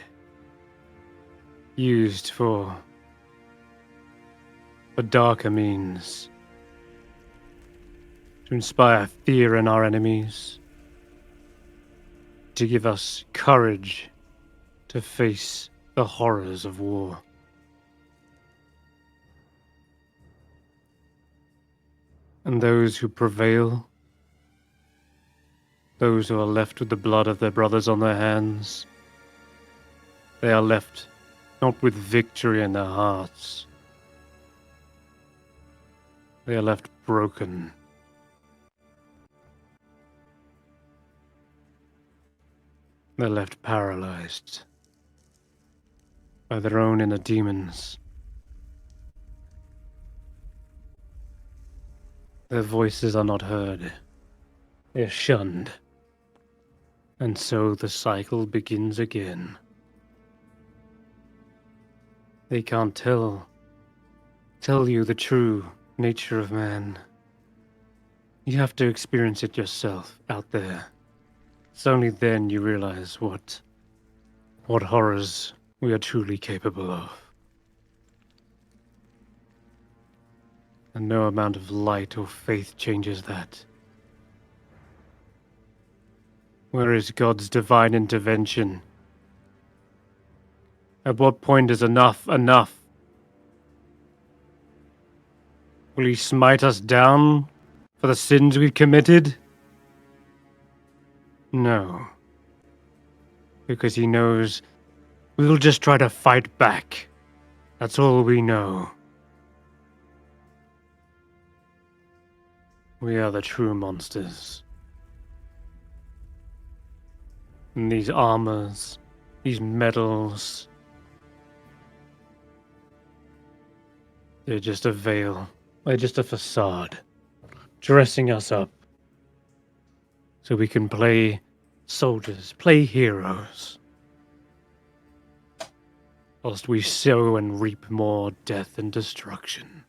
used for darker means, to inspire fear in our enemies, to give us courage to face the horrors of war. And those who prevail, those who are left with the blood of their brothers on their hands, they are left not with victory in their hearts. They are left broken. They're left paralyzed by their own inner demons Their voices are not heard. They're shunned. And so the cycle begins again. They can't tell you the true nature of man. You have to experience it yourself out there. It's only then you realize what horrors we are truly capable of. And no amount of light or faith changes that. Where is God's divine intervention? At what point is enough enough? Will he smite us down for the sins we've committed? No. Because he knows we'll just try to fight back. That's all we know. We are the true monsters. And these armors, these medals, they're just a veil. They're just a facade, dressing us up so we can play soldiers, play heroes, whilst we sow and reap more death and destruction.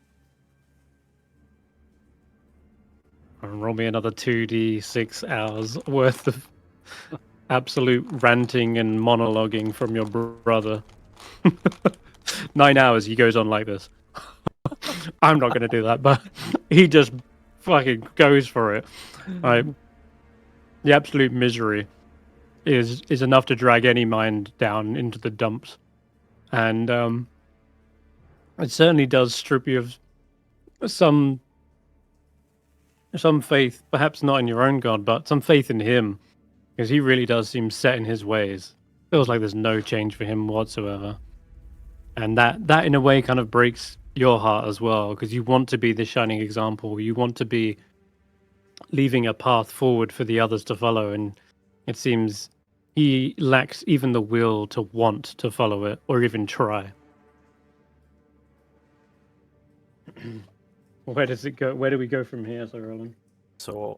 And roll me another 2d6 hours worth of absolute ranting and monologuing from your brother. 9 hours he goes on like this. I'm not going to do that, but he just fucking goes for it. The absolute misery is enough to drag any mind down into the dumps. And it certainly does strip you of some faith, perhaps not in your own God, but some faith in him. Because he really does seem set in his ways. Feels like there's no change for him whatsoever. And that in a way kind of breaks your heart as well, because you want to be the shining example. You want to be leaving a path forward for the others to follow, and it seems he lacks even the will to want to follow it or even try. Where does it go? Where do we go from here, Sir Roland? So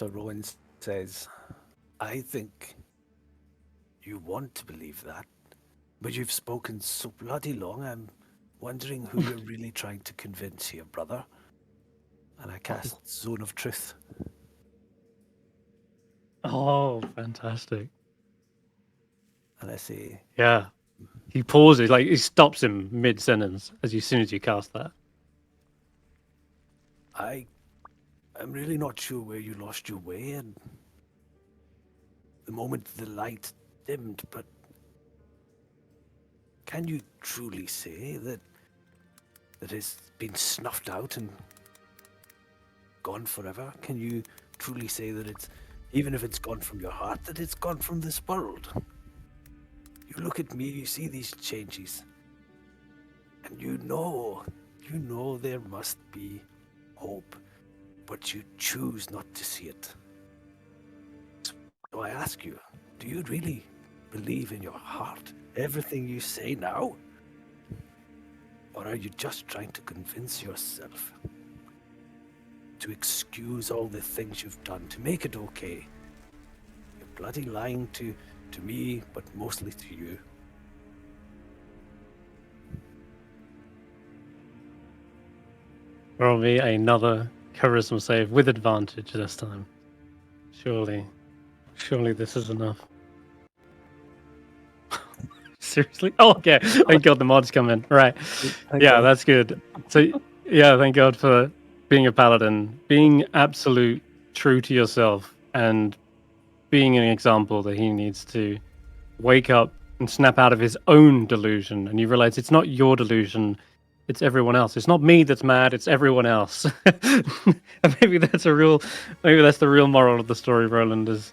Roland says, I think you want to believe that, but you've spoken so bloody long, I'm wondering who you're really trying to convince here, brother. And I cast Zone of Truth. Oh, fantastic. And I say... Yeah. He pauses, like he stops him mid-sentence as soon as you cast that. I'm really not sure where you lost your way and the moment the light dimmed, but can you truly say that it's been snuffed out and gone forever? Can you truly say that it's, even if it's gone from your heart, that it's gone from this world? You look at me, you see these changes, and you know there must be hope, but you choose not to see it. So I ask you, do you really believe in your heart everything you say now? Or are you just trying to convince yourself to excuse all the things you've done, to make it okay? You're bloody lying to me, but mostly to you. Roll me another charisma save with advantage this time. Surely this is enough. Seriously? Oh, okay. Thank God the mods come in. Right. Yeah, that's good. So, yeah, thank God for being a paladin, being absolute true to yourself, and being an example that he needs to wake up and snap out of his own delusion. And you realize it's not your delusion, it's everyone else. It's not me that's mad, it's everyone else. And maybe that's the real moral of the story, Roland, is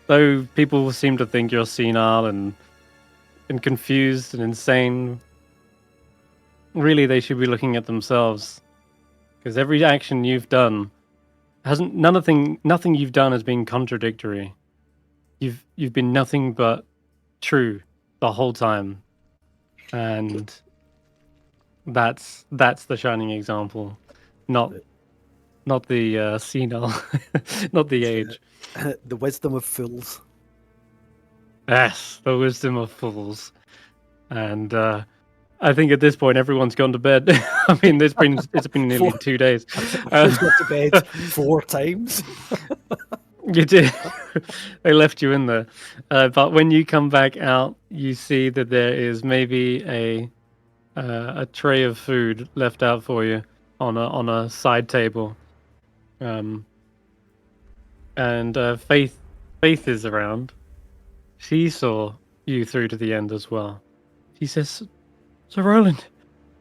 though people seem to think you're senile and confused and insane, really they should be looking at themselves. Because every action you've done nothing you've done has been contradictory. You've been nothing but true the whole time. And That's the shining example, not the senile, not the age. The wisdom of fools. Yes, the wisdom of fools. And I think at this point everyone's gone to bed. I mean, it's been nearly 2 days. Just went to bed 4 times. You did. They left you in there. But when you come back out, you see that there is maybe a tray of food left out for you on a side table. And Faith is around. She saw you through to the end as well. She says, "So Roland,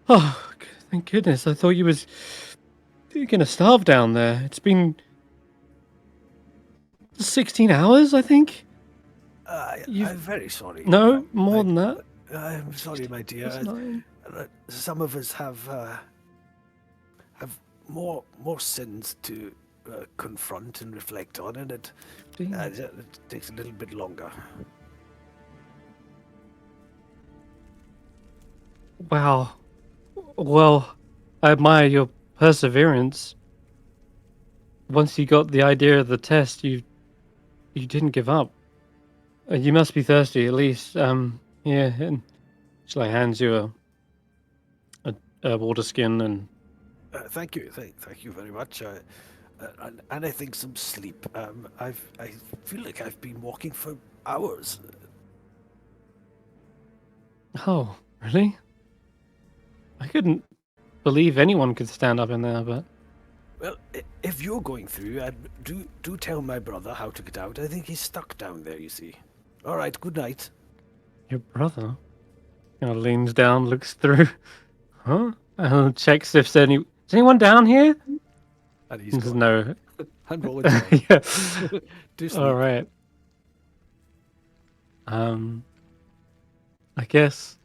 oh, thank goodness! I thought you was gonna starve down there. It's been 16 hours, I think. I'm very sorry. No, more than that. I'm sorry, my dear. It's 9. Some of us have more sins to confront and reflect on, and it takes a little bit longer. Wow. Well, I admire your perseverance. Once you got the idea of the test, you didn't give up. You must be thirsty, at least. Yeah. And she hands you a water skin and. Thank you, thank you very much. And I think some sleep. I feel like I've been walking for hours. Oh, really? I couldn't believe anyone could stand up in there, but. Well, if you're going through, do tell my brother how to get out. I think he's stuck down there, you see. All right, good night. Your brother? Leans down, looks through. Huh? Checks if there's anyone down here? And he's There's gone. no. And Roland's gone. Yeah. Do sleep. All right. I guess.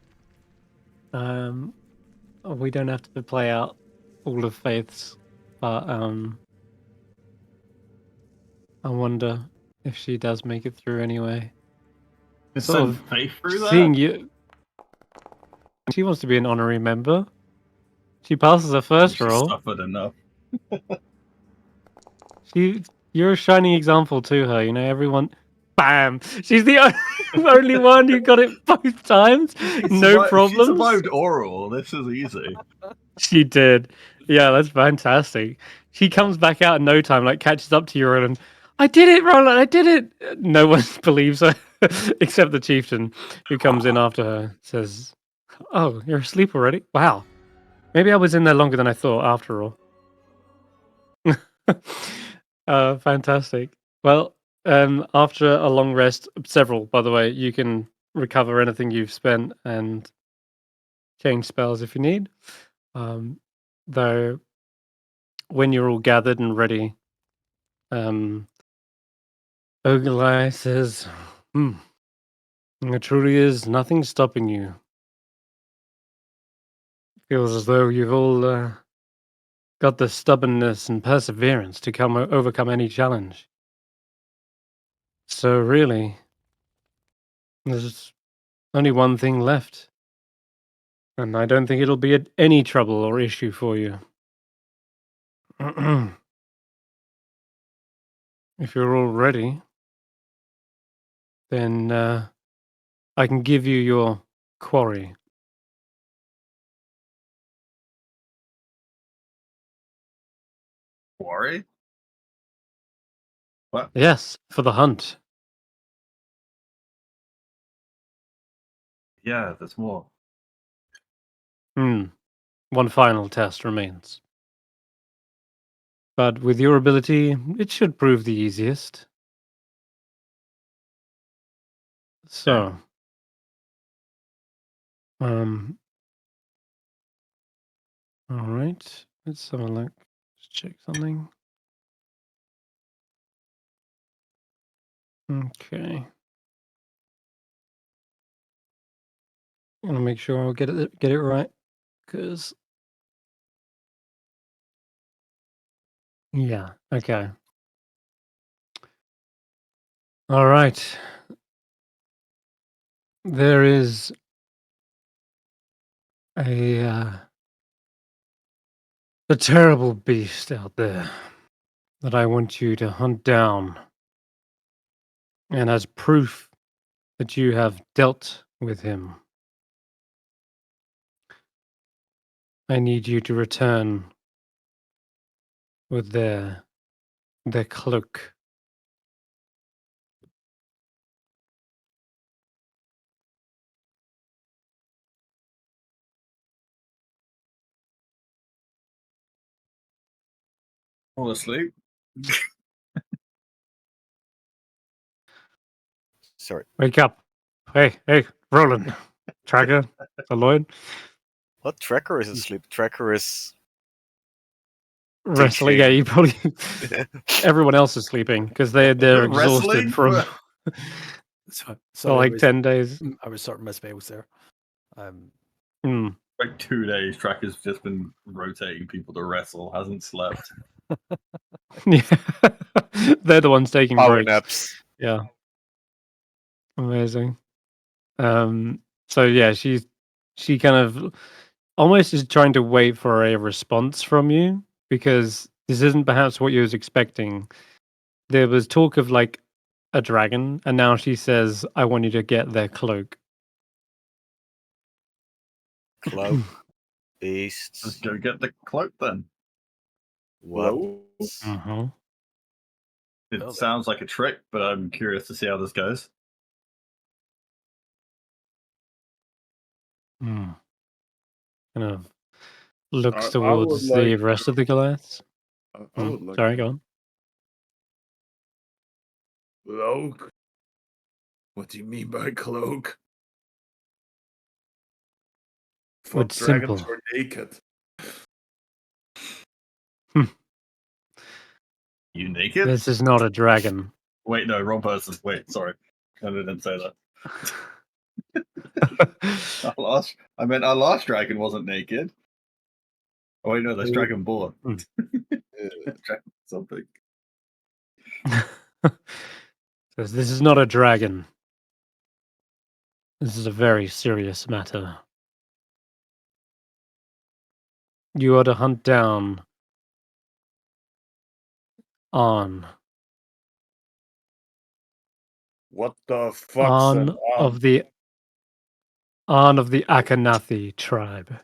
We don't have to play out all of Faith's, but I wonder if she does make it through anyway. Is Sort of Senrith through that? Seeing you, she wants to be an honorary member. She passes her first She's roll. suffered enough. You're a shining example to her. You know, everyone. Bam! She's the only one who got it both times. No problems. She survived oral. This is easy. She did. Yeah, that's fantastic. She comes back out in no time, catches up to you, Roland. I did it, Roland. I did it. No one believes her except the chieftain, who comes in after her. Says, "Oh, you're asleep already? Wow. Maybe I was in there longer than I thought. After all." Fantastic. Well, after a long rest, several, by the way, you can recover anything you've spent and change spells if you need. Though, when you're all gathered and ready, Ogilvy says, "There truly is nothing stopping you. Feels as though you've all got the stubbornness and perseverance to overcome any challenge. So really, there's only one thing left. And I don't think it'll be any trouble or issue for you. If you're all ready, then I can give you your quarry." Quarry? What? Yes, for the hunt. Yeah, there's more. One final test remains. But with your ability, it should prove the easiest. So, all right. Let's have a look. Let's check something. Okay. I'm gonna make sure I'll get it right, because yeah. Okay. All right. There is a the terrible beast out there that I want you to hunt down. And as proof that you have dealt with him, I need you to return with their cloak. Fall asleep. Sorry. Wake up. Hey, Roland. Tracker, Lloyd. What Tracker is asleep? Tracker is Wrestling. Yeah, you probably. Everyone else is sleeping because they're Wrestling? exhausted from So, for like 10 days. I was sorting my spells there. Hmm. Like 2 days, Tracker's just been rotating people to wrestle, hasn't slept. Yeah, they're the ones taking power breaks. naps. Yeah, amazing. So yeah, she kind of almost is trying to wait for a response from you because this isn't perhaps what you was expecting. There was talk of like a dragon, and now she says, "I want you to get their cloak." Cloak. Let's Beasts. go get the cloak then. Weapons. Uh-huh. It Well, sounds like a trick, but I'm curious to see how this goes. Hmm. Kind of looks I would towards the like rest of the Goliaths. I would like Sorry, go on. cloak. What do you mean by cloak? Fuck, It's dragons simple. are naked. You naked? This is not a dragon. Wait, no, wrong person. Wait, sorry. I didn't say that. I meant our last dragon wasn't naked. Oh wait, no, that's Dragonborn. Dragon something. Says this is not a dragon. This is a very serious matter. You are to hunt down On What the fuck's an of the Akhenathi tribe.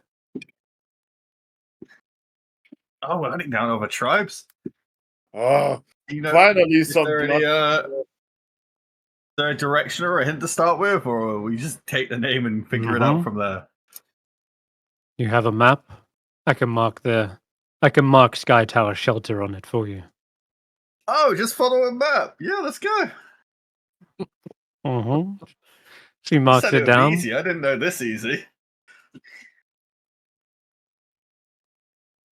Oh, we're hunting down over tribes. Oh, You know, finally is some there blood. is there a direction or a hint to start with, or we just take the name and figure it out from there? You have a map. I can mark Sky Tower Shelter on it for you. Oh, just follow a map. Yeah, let's go. She You marks said it was down. easy. I didn't know this easy.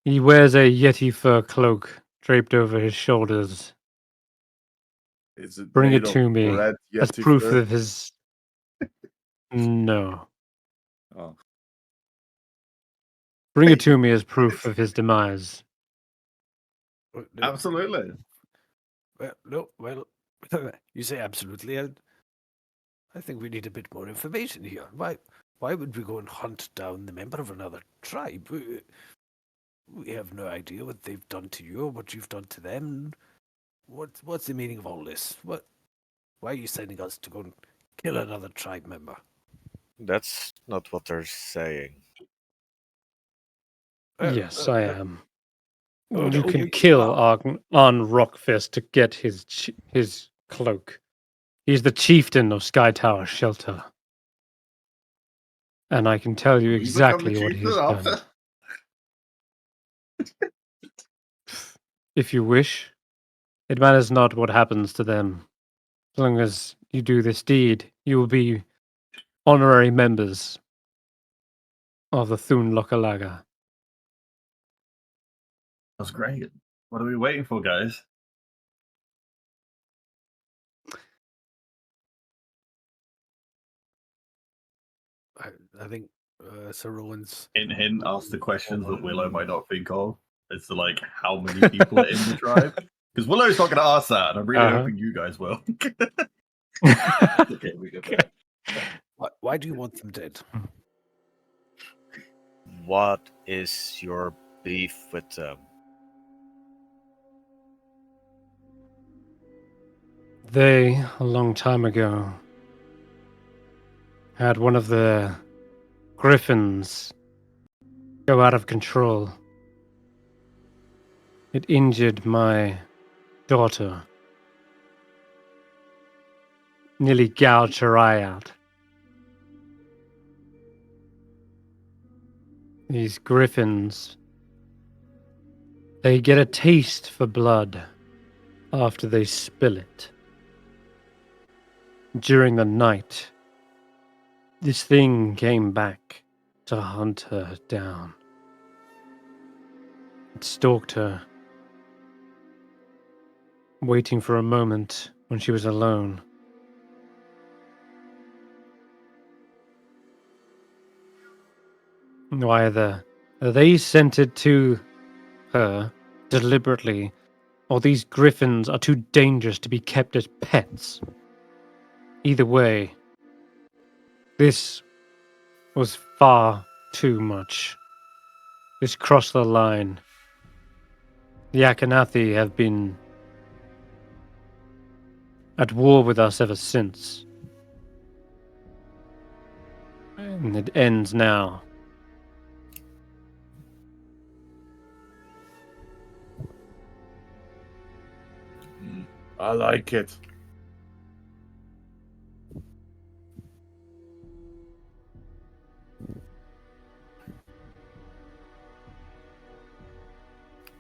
He wears a Yeti fur cloak draped over his shoulders. Is it Bring made it to of me red as Yeti proof fur? of his. No. Oh. Bring it to me as proof of his demise. Absolutely. Well, you say absolutely. I think we need a bit more information here. Why would we go and hunt down the member of another tribe? We have no idea what they've done to you or what you've done to them. What's the meaning of all this? Why are you sending us to go and kill another tribe member? That's not what they're saying. Yes, I am. Oh, You no, can you kill are. on Rockfist to get his cloak. He's the chieftain of Sky Tower Shelter. And I can tell you We become the exactly what he has chieftain done. after. If you wish, it matters not what happens to them. As long as you do this deed, you will be honorary members of the Thun Lokalaga. That's great. What are we waiting for, guys? I think Sir Roland's. Hint, ask the questions that Willow might not think of. As to like how many people are in the tribe. Because Willow's not going to ask that, and I'm really hoping you guys will. Okay, we get that. Why do you want them dead? What is your beef with them? They, a long time ago, had one of the griffins go out of control. It injured my daughter. Nearly gouged her eye out. These griffins, they get a taste for blood after they spill it. During the night, this thing came back to hunt her down. It stalked her, waiting for a moment when she was alone. Either they sent it to her deliberately, or these griffins are too dangerous to be kept as pets. Either way, this was far too much. This crossed the line. The Akhenathi have been at war with us ever since. And it ends now. I like it.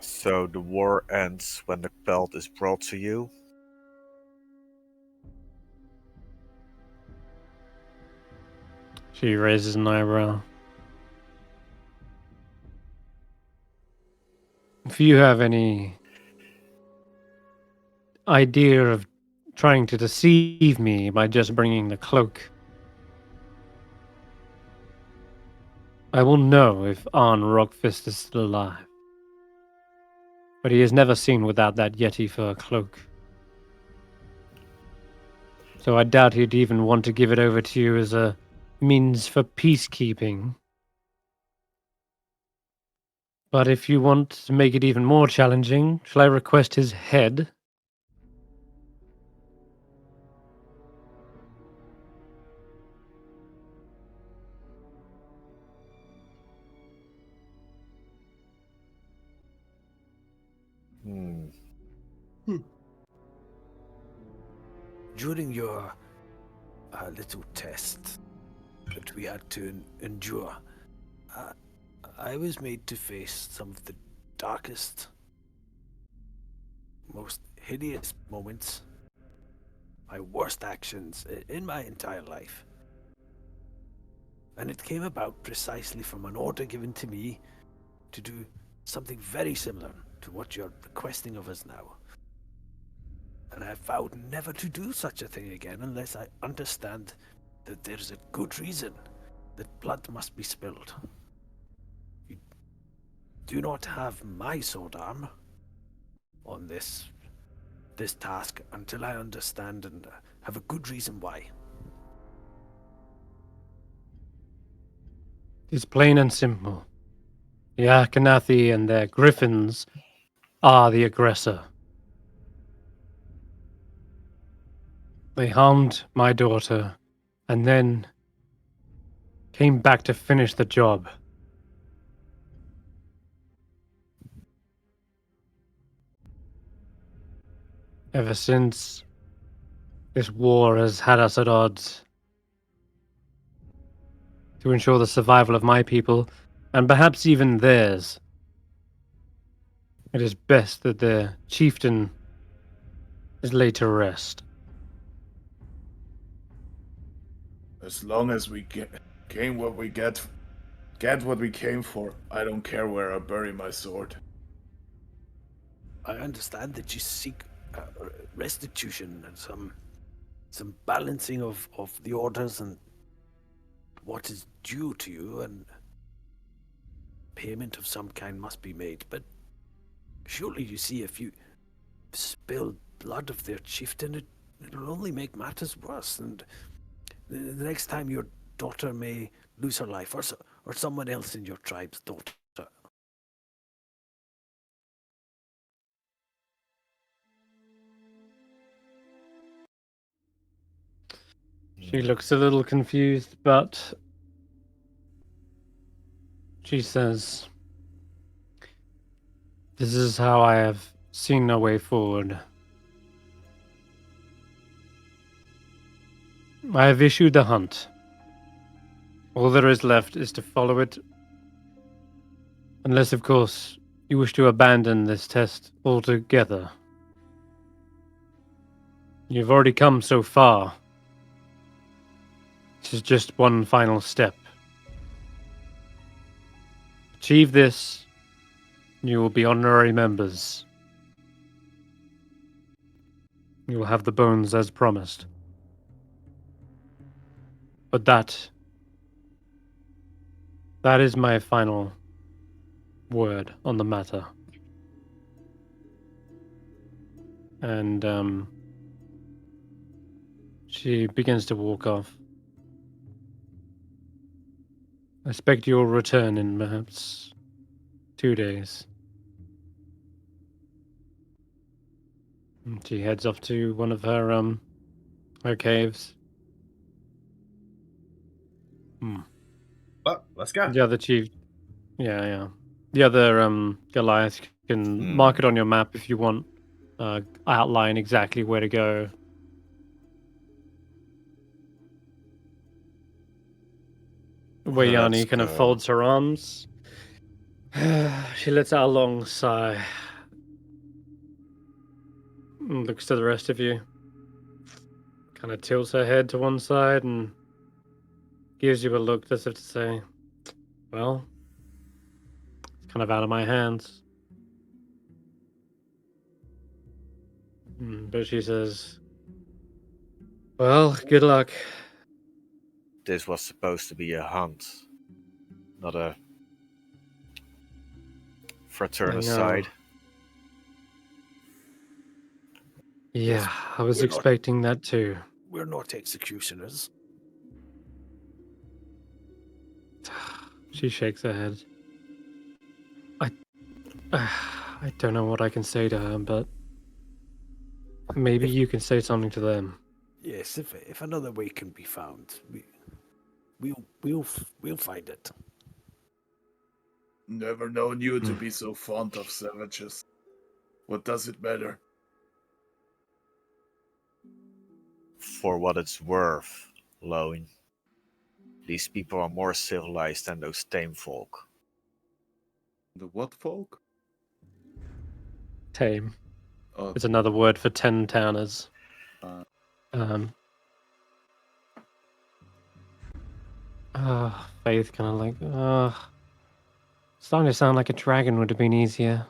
So the war ends when the belt is brought to you? She raises an eyebrow. If you have any idea of trying to deceive me by just bringing the cloak, I will know if Arn Rockfist is still alive. But he is never seen without that Yeti fur cloak. So I doubt he'd even want to give it over to you as a means for peacekeeping. But if you want to make it even more challenging, shall I request his head? Hmm. During your little test that we had to endure, I was made to face some of the darkest, most hideous moments, my worst actions in my entire life. And it came about precisely from an order given to me to do something very similar to what you're requesting of us now. And I vowed never to do such a thing again unless I understand that there's a good reason that blood must be spilled. You do not have my sword arm on this task until I understand and have a good reason why. It's plain and simple. The Akhenathi and their griffins are the aggressor. They harmed my daughter and then came back to finish the job. Ever since, this war has had us at odds. To ensure the survival of my people, and perhaps even theirs, it is best that their chieftain is laid to rest. As long as we gain what we get what we came for, I don't care where I bury my sword. I understand that you seek restitution and some balancing of the orders and what is due to you, and payment of some kind must be made. But surely you see, if you spill blood of their chieftain, it'll only make matters worse, and the next time your daughter may lose her life, or someone else in your tribe's daughter. She looks a little confused, but she says, "This is how I have seen no way forward. I have issued the hunt. All there is left is to follow it. Unless, of course, you wish to abandon this test altogether. You've already come so far. This is just one final step. Achieve this, and you will be honorary members. You will have the bones as promised. But that is my final word on the matter." And she begins to walk off. "I expect you'll return in perhaps 2 days." And she heads off to one of her caves. Well, let's go. The other chief, yeah. The other Goliath can mark it on your map if you want. Outline exactly where to go. Wayani kind of folds her arms. She lets out a long sigh. And looks to the rest of you. Kind of tilts her head to one side and gives you a look as if to say, "Well, it's kind of out of my hands." But she says, "Well, good luck." This was supposed to be a hunt, not a fraternicide. Yeah, I was expecting that too. We're not executioners. She shakes her head. I don't know what I can say to her, but maybe you can say something to them. Yes, if another way can be found, we'll find it. Never known you to be so fond of savages. What does it matter? For what it's worth, Loin. These people are more civilized than those tame folk. The what folk? Tame. Oh, It's another word for 10 towners. Faith kind of like, starting to sound like a dragon would have been easier.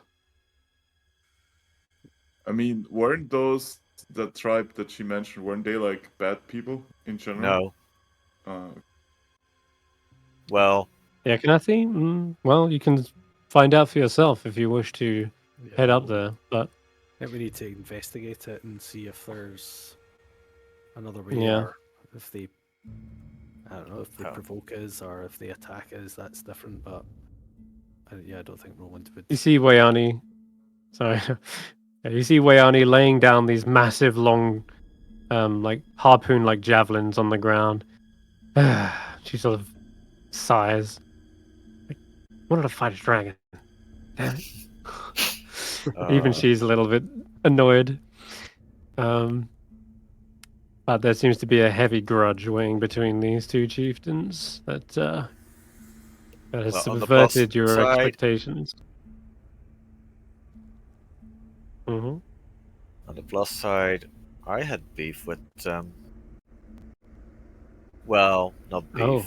I mean, weren't those the tribe that she mentioned? Weren't they like bad people in general? No. Well, Yeah, can I see? Well, you can find out for yourself if you wish to head up there. But I think we need to investigate it and see if there's another way, Yeah. or if they, I don't know, if they provoke us or if they attack us. That's different. But I don't think Roland would. you see Wayani. Sorry. Yeah, you see Wayani laying down these massive, long, like harpoon-like javelins on the ground. She sort of sighs. Like, wanted to fight a dragon. Damn it. Even she's a little bit annoyed. But there seems to be a heavy grudge weighing between these two chieftains that has Well, on the subverted plus your side- expectations. on the plus side, I had beef with them. Well, not beef. Oh.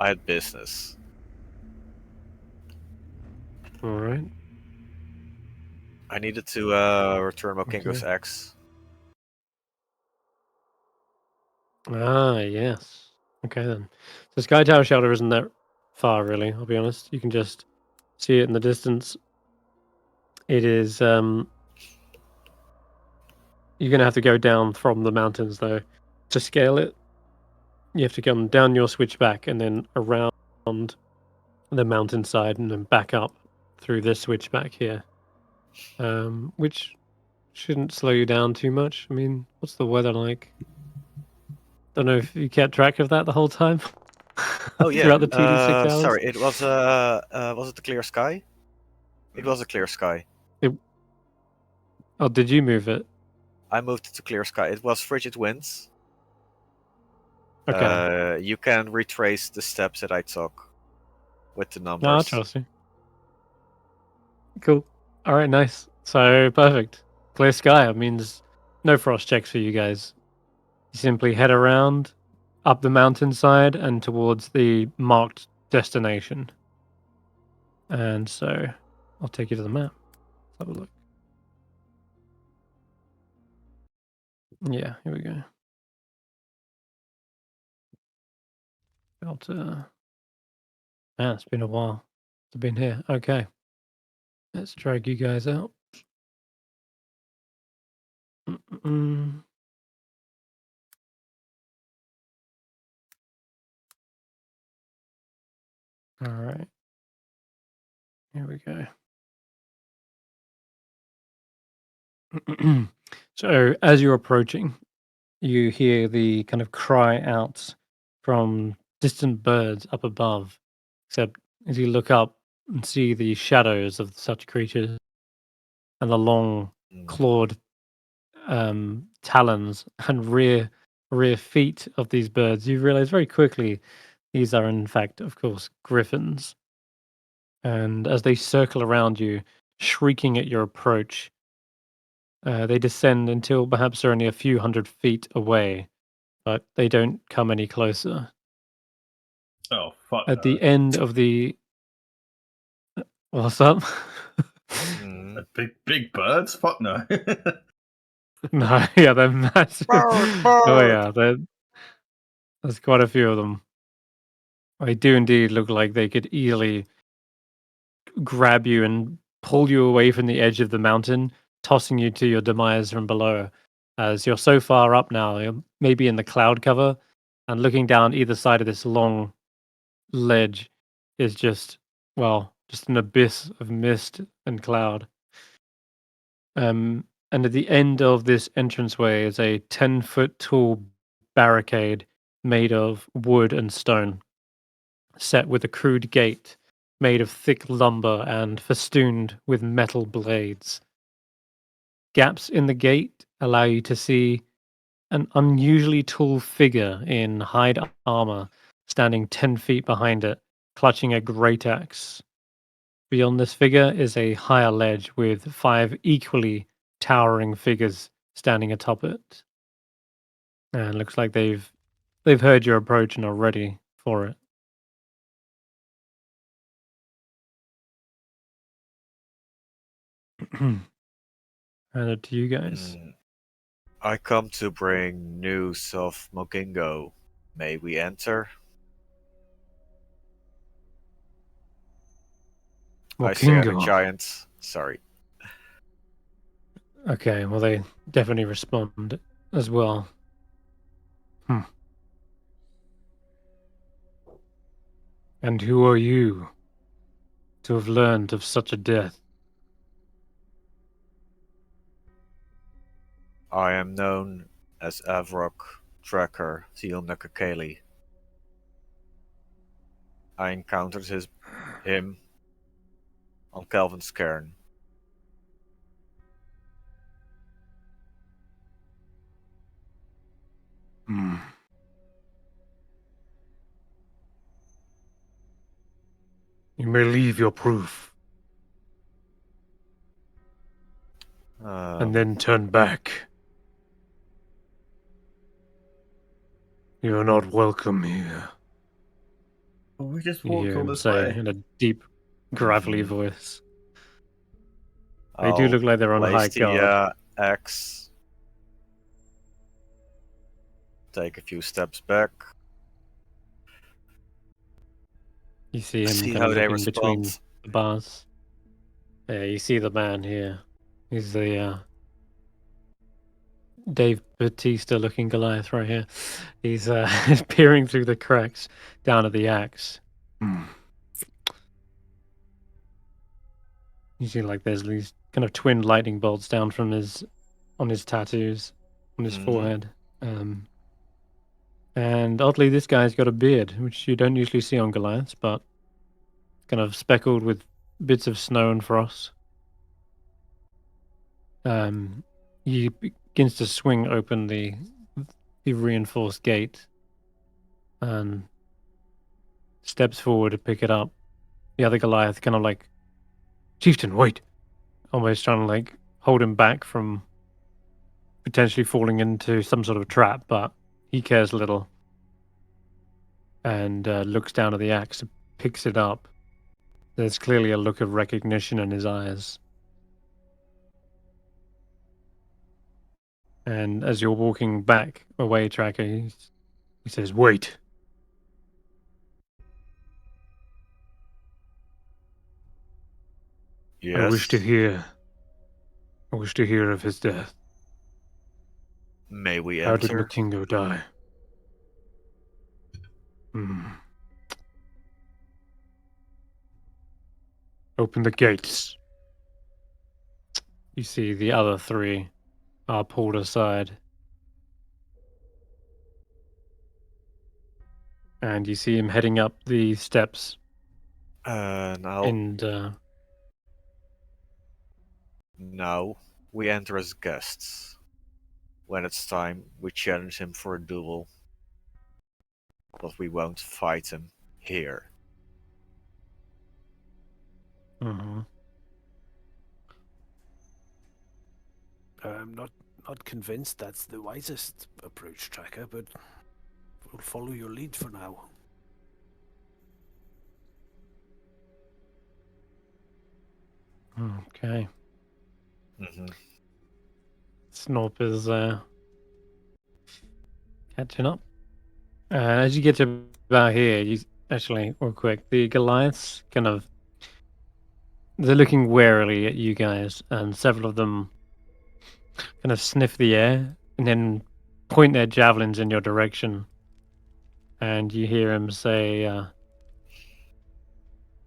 I had business. All right. I needed to return Mokingo's axe. Ah, yes. Okay then. So Sky Tower Shelter isn't that far, really. I'll be honest. You can just see it in the distance. It is. You're gonna have to go down from the mountains though to scale it. You have to come down your switchback and then around the mountainside and then back up through this switchback here, which shouldn't slow you down too much. I mean, what's the weather like? Don't know if you kept track of that the whole time. Oh yeah. Throughout the 2d6 hours. Sorry, it was it the clear sky? It was a clear sky. Oh, did you move it? I moved it to clear sky. It was frigid winds. Okay. You can retrace the steps that I took with the numbers. No, I trust you. Cool. All right, nice. So perfect. Clear sky means no frost checks for you guys. You simply head around, up the mountainside, and towards the marked destination. And so, I'll take you to the map. Let's have a look. Yeah, here we go. Man, it's been a while. I've been here. Okay. Let's drag you guys out. Mm-mm. All right. Here we go. So, as you're approaching, you hear the kind of cry out from distant birds up above. Except as you look up and see the shadows of such creatures and the long clawed talons and rear feet of these birds, you realize very quickly these are in fact, of course, griffins. And as they circle around you, shrieking at your approach, they descend until perhaps they're only a few hundred feet away, but they don't come any closer. Oh fuck! At the end of the what's up? Big birds. Fuck no. No, yeah, they're massive. Bird, Oh bird. yeah, there's quite a few of them. They do indeed look like they could easily grab you and pull you away from the edge of the mountain, tossing you to your demise from below. As you're so far up now, you're maybe in the cloud cover, and looking down either side of this long ledge is just an abyss of mist and cloud. And at the end of this entranceway is a 10-foot tall barricade made of wood and stone, set with a crude gate made of thick lumber and festooned with metal blades. Gaps in the gate allow you to see an unusually tall figure in hide armor standing 10 feet behind it, clutching a great axe. Beyond this figure is a higher ledge with 5 equally towering figures standing atop it. And it looks like they've heard your approach and are ready for it. Hand it to you guys. I come to bring news of Mogingo. May we enter? I say at the Mokingo. giants. Sorry. Okay, well they definitely respond as well. And who are you to have learned of such a death? I am known as Avrok Tracker Zilnakakeli. I encountered him on Calvin's Cairn. You may leave your proof and then turn back. You are not welcome here. We just You walked hear all him this say way. in a deep, gravelly voice. They do I'll look like they're on high place the guard. axe. Take a few steps back. You see him See kind how of they looking between respond. the bars. Yeah, you see the man here. He's the Dave Bautista looking Goliath right here. He's peering through the cracks down at the axe. You see like there's these kind of twin lightning bolts down from on his tattoos on his forehead. And oddly, this guy's got a beard, which you don't usually see on Goliaths, but kind of speckled with bits of snow and frost. He begins to swing open the reinforced gate and steps forward to pick it up. The other Goliath kind of like, Chieftain, wait! Almost trying to like hold him back from potentially falling into some sort of trap, but he cares little and looks down at the axe and picks it up. There's clearly a look of recognition in his eyes. And as you're walking back away, Tracker, he says, wait. Yes. I wish to hear of his death. May we How did enter? Matingo die? Open the gates. You see the other three are pulled aside. And you see him heading up the steps. Now we enter as guests. When it's time, we challenge him for a duel. But we won't fight him here. Mm-hmm. I'm not convinced that's the wisest approach, Tracker, but we'll follow your lead for now. Okay. Mm-hmm. Snorp is catching up. As you get to about here, you actually, real quick, the Goliaths they're looking warily at you guys, and several of them kind of sniff the air and then point their javelins in your direction. And you hear him say,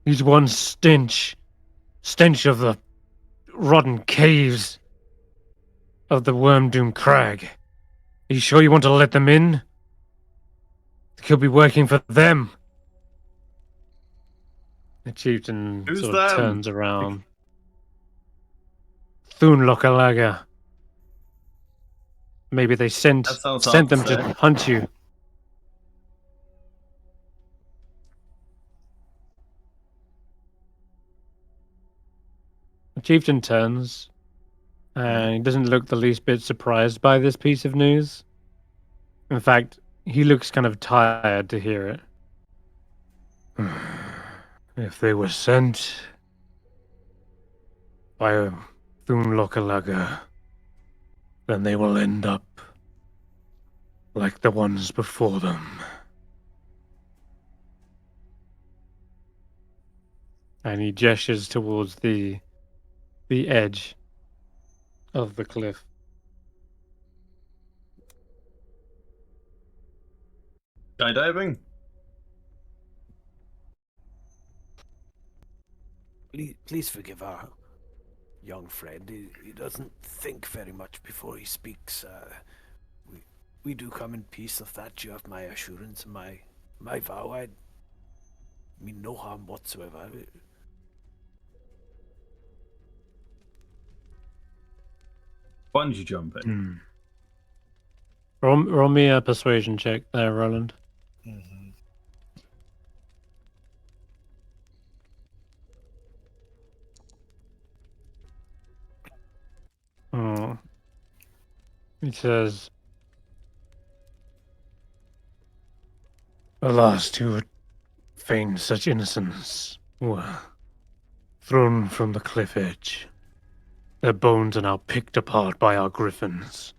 he's one stench of the rotten caves of the Wormdoom Crag. Are you sure you want to let them in? He'll be working for them. The chieftain Who's sort of them? turns around. Thunlokalaga. Maybe they sent That sounds hard them to to say. hunt you. The chieftain turns, and he doesn't look the least bit surprised by this piece of news. In fact, he looks kind of tired to hear it. If they were sent by Thunlokalaga, then they will end up like the ones before them. And he gestures towards the edge of the cliff. Skydiving? Please forgive our young friend. He doesn't think very much before he speaks. We do come in peace. Of that you have my assurance, my vow. I mean no harm whatsoever. Bungee jumping. Roll me a persuasion check there, Roland. Mm-hmm. He says, alas, to would feign such innocence were thrown from the cliff edge. Their bones are now picked apart by our griffins.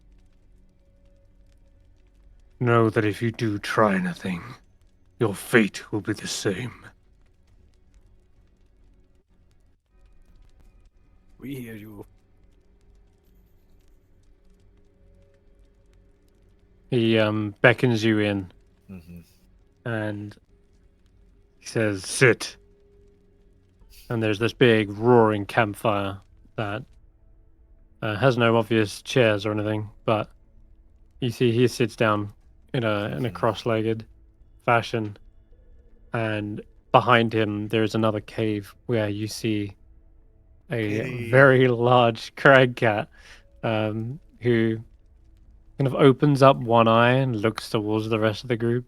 Know that if you do try anything, your fate will be the same. We hear you. He beckons you in, Mm-hmm. and he says, sit. And there's this big roaring campfire that has no obvious chairs or anything, but you see he sits down in a cross-legged fashion, and behind him there is another cave where you see a Kitty. very large crag cat who kind of opens up one eye and looks towards the rest of the group.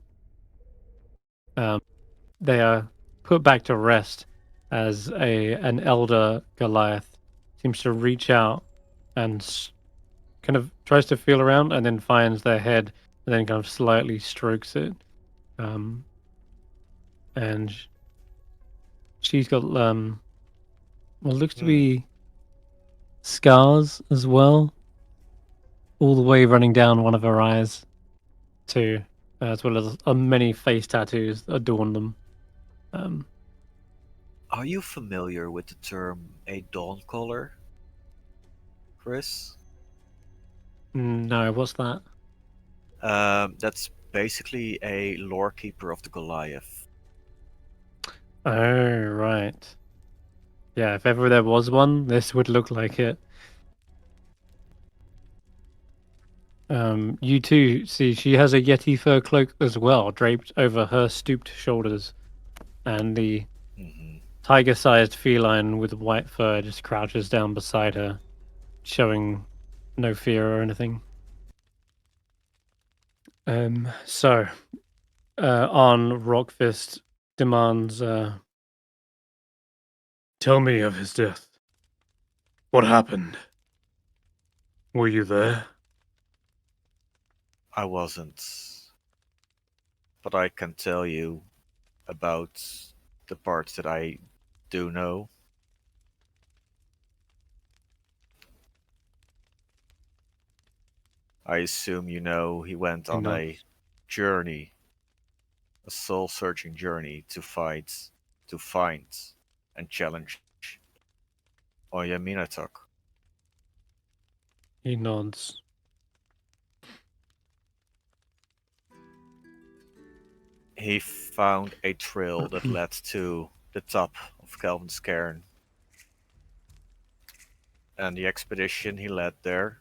They are put back to rest as an elder Goliath seems to reach out and kind of tries to feel around and then finds their head and then kind of slightly strokes it. And she's got what looks to be scars as well, all the way running down one of her eyes, too, as well as many face tattoos that adorn them. Are you familiar with the term a dawn caller, Chris? No, what's that? That's basically a lore keeper of the Goliath. Oh, right. Yeah, if ever there was one, this would look like it. You too see she has a Yeti fur cloak as well, draped over her stooped shoulders, and the tiger-sized feline with white fur just crouches down beside her, showing no fear or anything. So, on Rockfist demands, tell me of his death. What happened? Were you there? I wasn't. But I can tell you about the parts that I do know. I assume you know he went on a journey, a soul-searching journey to find, and challenge Oya Minatok. He nods. He found a trail that led to the top of Calvin's Cairn. And the expedition he led there,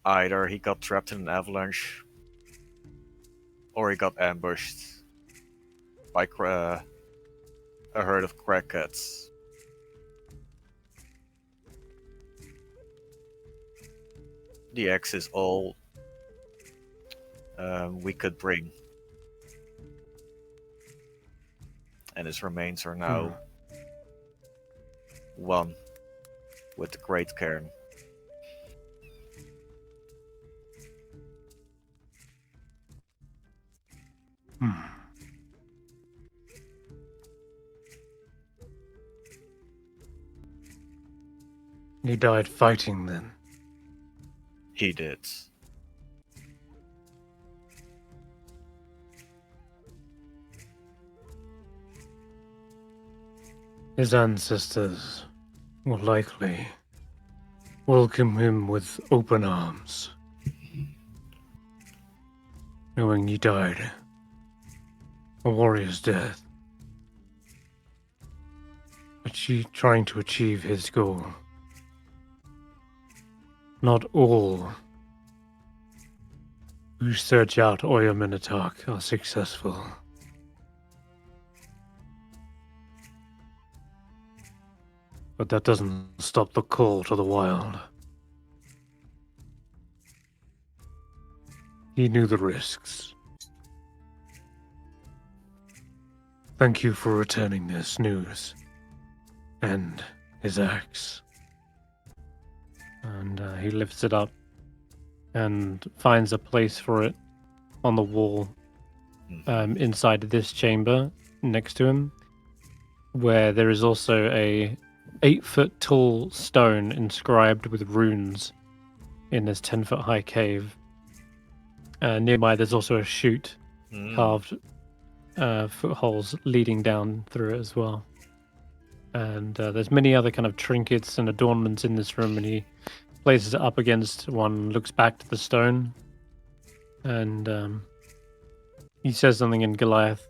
either he got trapped in an avalanche, or he got ambushed by a herd of crackheads. The X is all we could bring. And his remains are now one with the Great Cairn. He died fighting then? He did. His ancestors will likely welcome him with open arms, knowing he died a warrior's death, trying to achieve his goal. Not all who search out Oya Minatok are successful. But that doesn't stop the call to the wild. He knew the risks. Thank you for returning this news. And his axe. And he lifts it up and finds a place for it on the wall inside this chamber next to him, where there is also a 8-foot tall stone inscribed with runes in this 10-foot high cave. Nearby there's also a chute carved footholes leading down through it as well. And there's many other kind of trinkets and adornments in this room, and he places it up against one, looks back to the stone, and he says something in Goliath,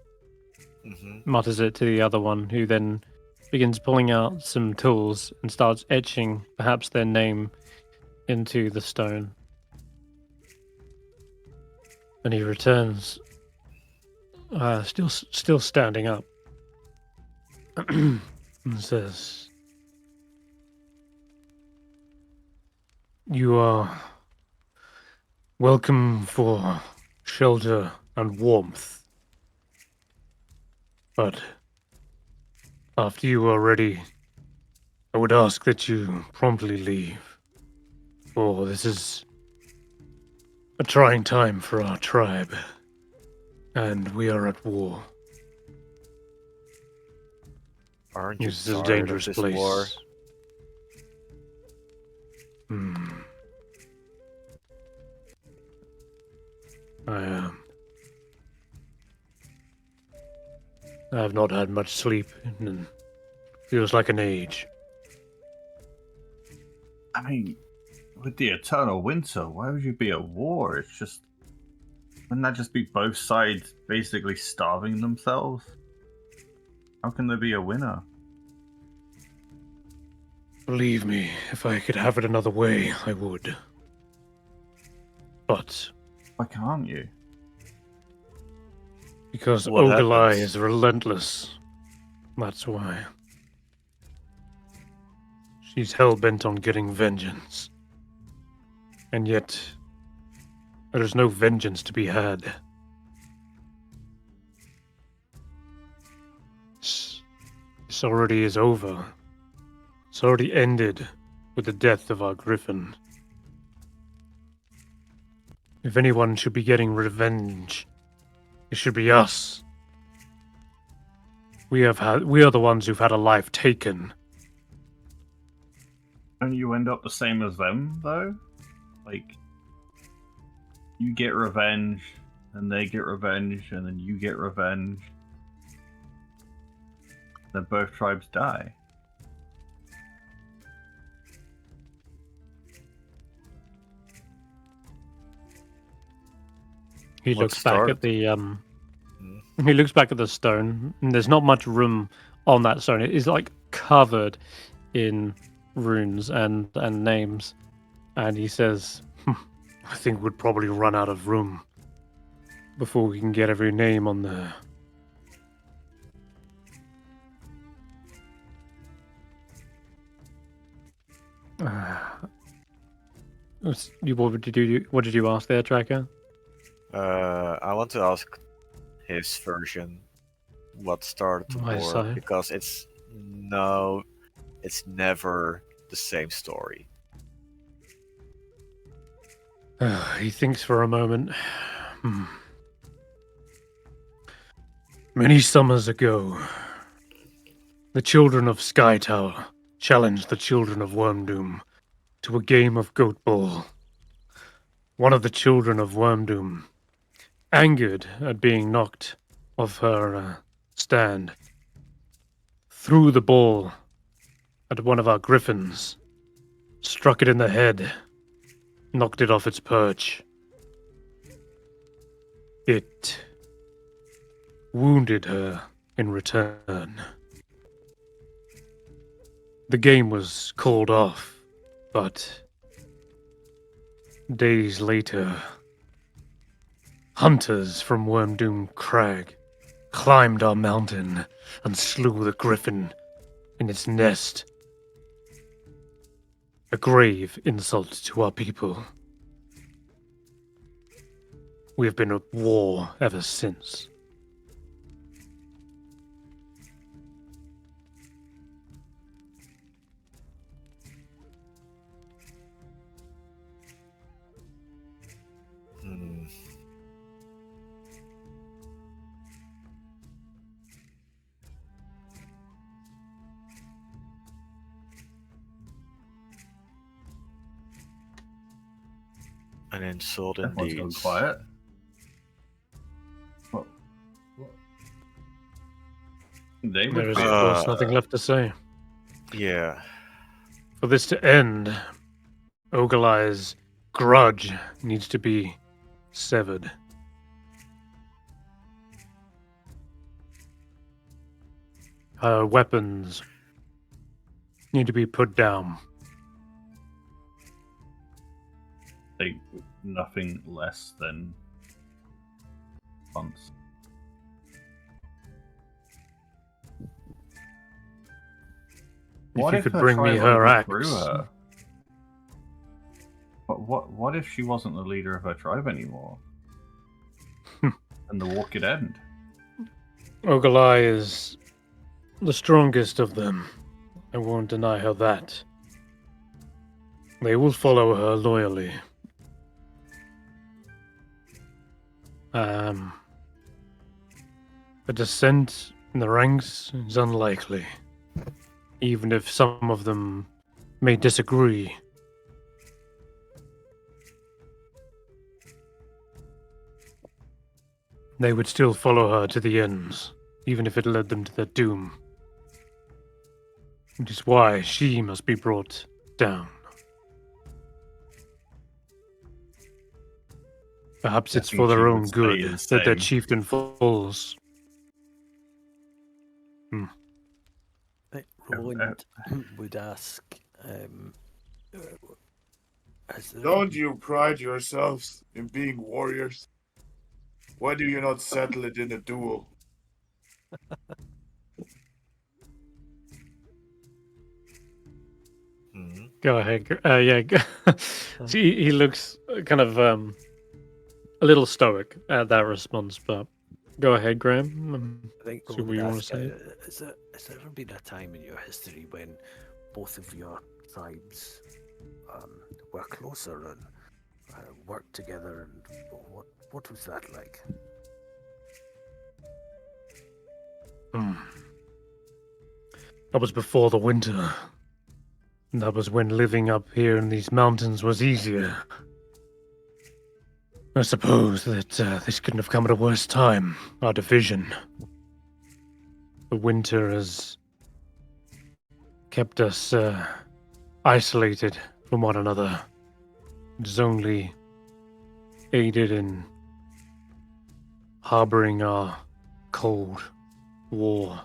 mutters it to the other one, who then begins pulling out some tools and starts etching perhaps their name into the stone. And he returns, still standing up, and says, "You are welcome for shelter and warmth, but after you are ready, I would ask that you promptly leave, for this is a trying time for our tribe, and we are at war. Aren't you This is a tired dangerous of this place. war? I am. I have not had much sleep, and feels like an age. I mean, with the eternal winter, why would you be at war? It's just... Wouldn't that just be both sides basically starving themselves? How can there be a winner? Believe me, if I could have it another way, I would. But Why can't you? because What Ogilai happens? is relentless, that's why. She's hell-bent on getting vengeance. And yet, there is no vengeance to be had. This already is over. It's already ended with the death of our griffin. If anyone should be getting revenge, it should be us. We are the ones who've had a life taken. Don't you end up the same as them, though? Like, you get revenge, and they get revenge, and then you get revenge. Then both tribes die. He What looks back at started? the he looks back at the stone, and there's not much room on that stone. It is like covered in runes and names. And he says, I think we'd probably run out of room before we can get every name on there. What did you ask there, Tracker? I want to ask his version what started the My war, side. because it's never the same story. He thinks for a moment. Many summers ago, the children of Sky Tower challenged the children of Wormdoom to a game of goat ball. One of the children of Wormdoom, angered at being knocked off her stand, threw the ball at one of our griffins, struck it in the head, knocked it off its perch. It wounded her in return. The game was called off, but days later, hunters from Wormdoom Crag climbed our mountain and slew the griffin in its nest. A grave insult to our people. We have been at war ever since. Hmm. An insult Everyone's indeed. gone quiet. What? David, There is, please. of course, nothing left to say. Yeah. For this to end, Ogilai's grudge needs to be severed. Her weapons need to be put down. Like, nothing less than response. If you could bring me her axe. What if she wasn't the leader of her tribe anymore? And the war could end. Ogilai is the strongest of them. I won't deny her that. They will follow her loyally. A descent in the ranks is unlikely, even if some of them may disagree. They would still follow her to the ends, even if it led them to their doom. Which is why she must be brought down. Perhaps it's for their own good that their chieftain falls. Roland would ask, Don't you pride yourselves in being warriors? Why do you not settle it in a duel? Go ahead. He looks kind of a little stoic at that response, but go ahead, Graham. I think So we want to say has there ever been a time in your history when both of your tribes were closer and worked together, and what was that like? That was before the winter. That was when living up here in these mountains was easier. I suppose that this couldn't have come at a worse time, our division. The winter has kept us isolated from one another. It has only aided in harboring our cold war.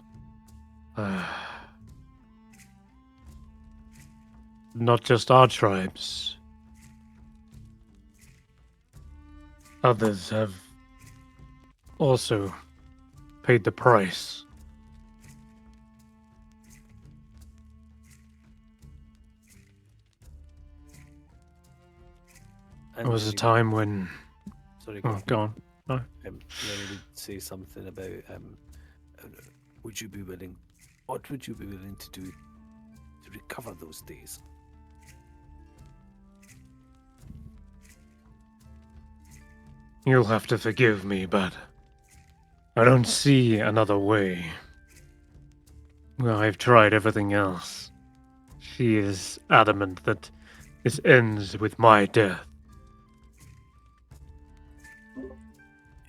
Not just our tribes. Others have also paid the price. And It was a time when... Sorry, Oh, go on. No. Let me say something about would you be willing? What would you be willing to do to recover those days? You'll have to forgive me, but I don't see another way. Well, I've tried everything else. She is adamant that this ends with my death.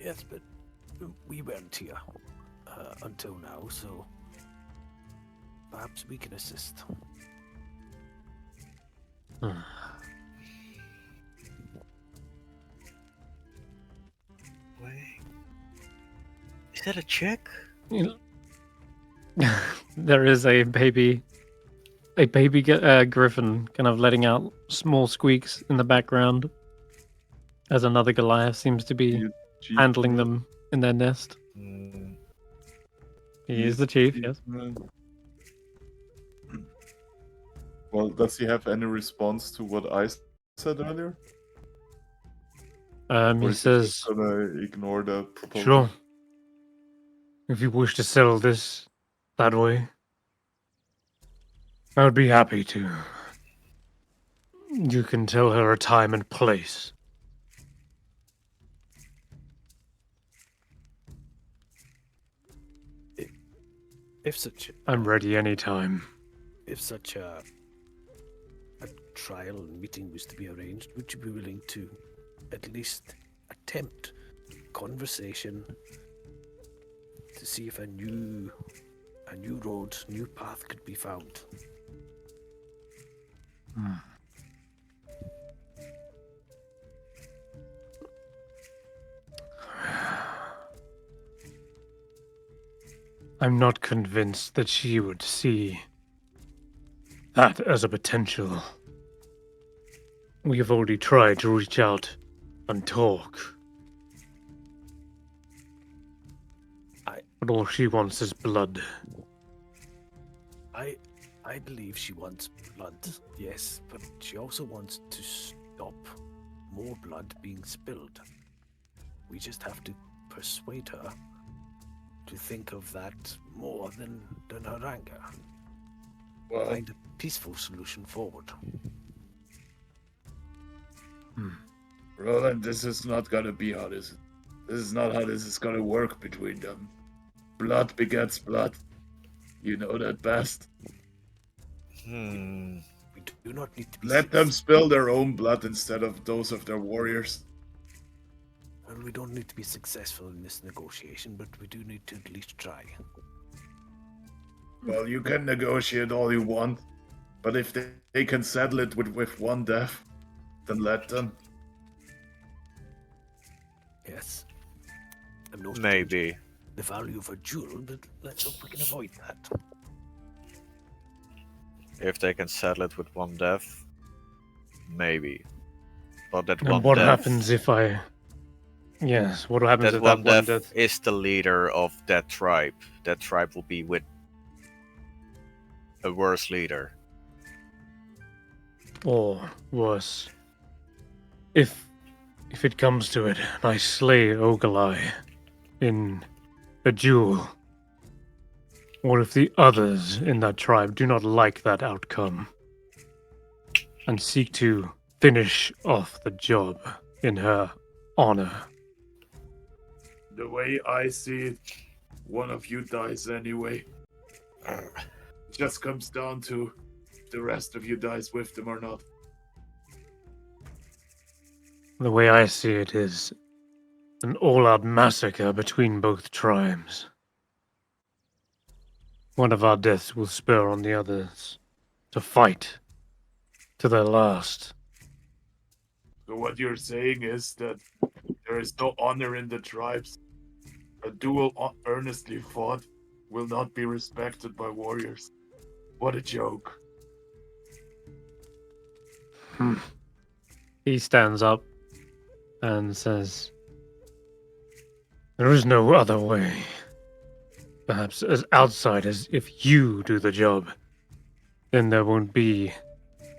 Yes, but we weren't here until now, so perhaps we can assist. Wait. Is that a chick? There is a baby griffin kind of letting out small squeaks in the background as another Goliath seems to be handling them in their nest. He is the chief, yes. Well, does he have any response to what I said earlier? He says, just gonna ignore the proposal? sure. If you wish to settle this that way, I would be happy to. You can tell her a time and place. I'm ready anytime. If such a trial and meeting was to be arranged, would you be willing to at least attempt conversation to see if a new road, new path could be found? I'm not convinced that she would see that as a potential. We have already tried to reach out and talk. But all she wants is blood. I believe she wants blood, yes, but she also wants to stop more blood being spilled. We just have to persuade her to think of that more than her anger. Well, Find a peaceful solution forward. Roland, this is not gonna be how this is. This is not how this is gonna work between them. Blood begets blood. You know that best. Hmm. We do not need to be Let them spill their own blood instead of those of their warriors. Well, we don't need to be successful in this negotiation, but we do need to at least try. Well, you can negotiate all you want, but if they can settle it with one death, then let them. Yes. I'm no Maybe. the value of a jewel, but let's hope we can avoid that. If they can settle it with one death, maybe. But that And one what death, happens if I... Yes, what happens that if one that one death death... is the leader of that tribe. That tribe will be with a worse leader. Or worse. If it comes to it, and I slay Ogilai in a duel, what if the others in that tribe do not like that outcome and seek to finish off the job in her honor? The way I see it, one of you dies anyway. It just comes down to if the rest of you dies with them or not. The way I see it is an all-out massacre between both tribes. One of our deaths will spur on the others to fight to their last. So what you're saying is that there is no honor in the tribes. A duel earnestly fought will not be respected by warriors. What a joke. He stands up and says, "There is no other way. Perhaps as outsiders, if you do the job, then there won't be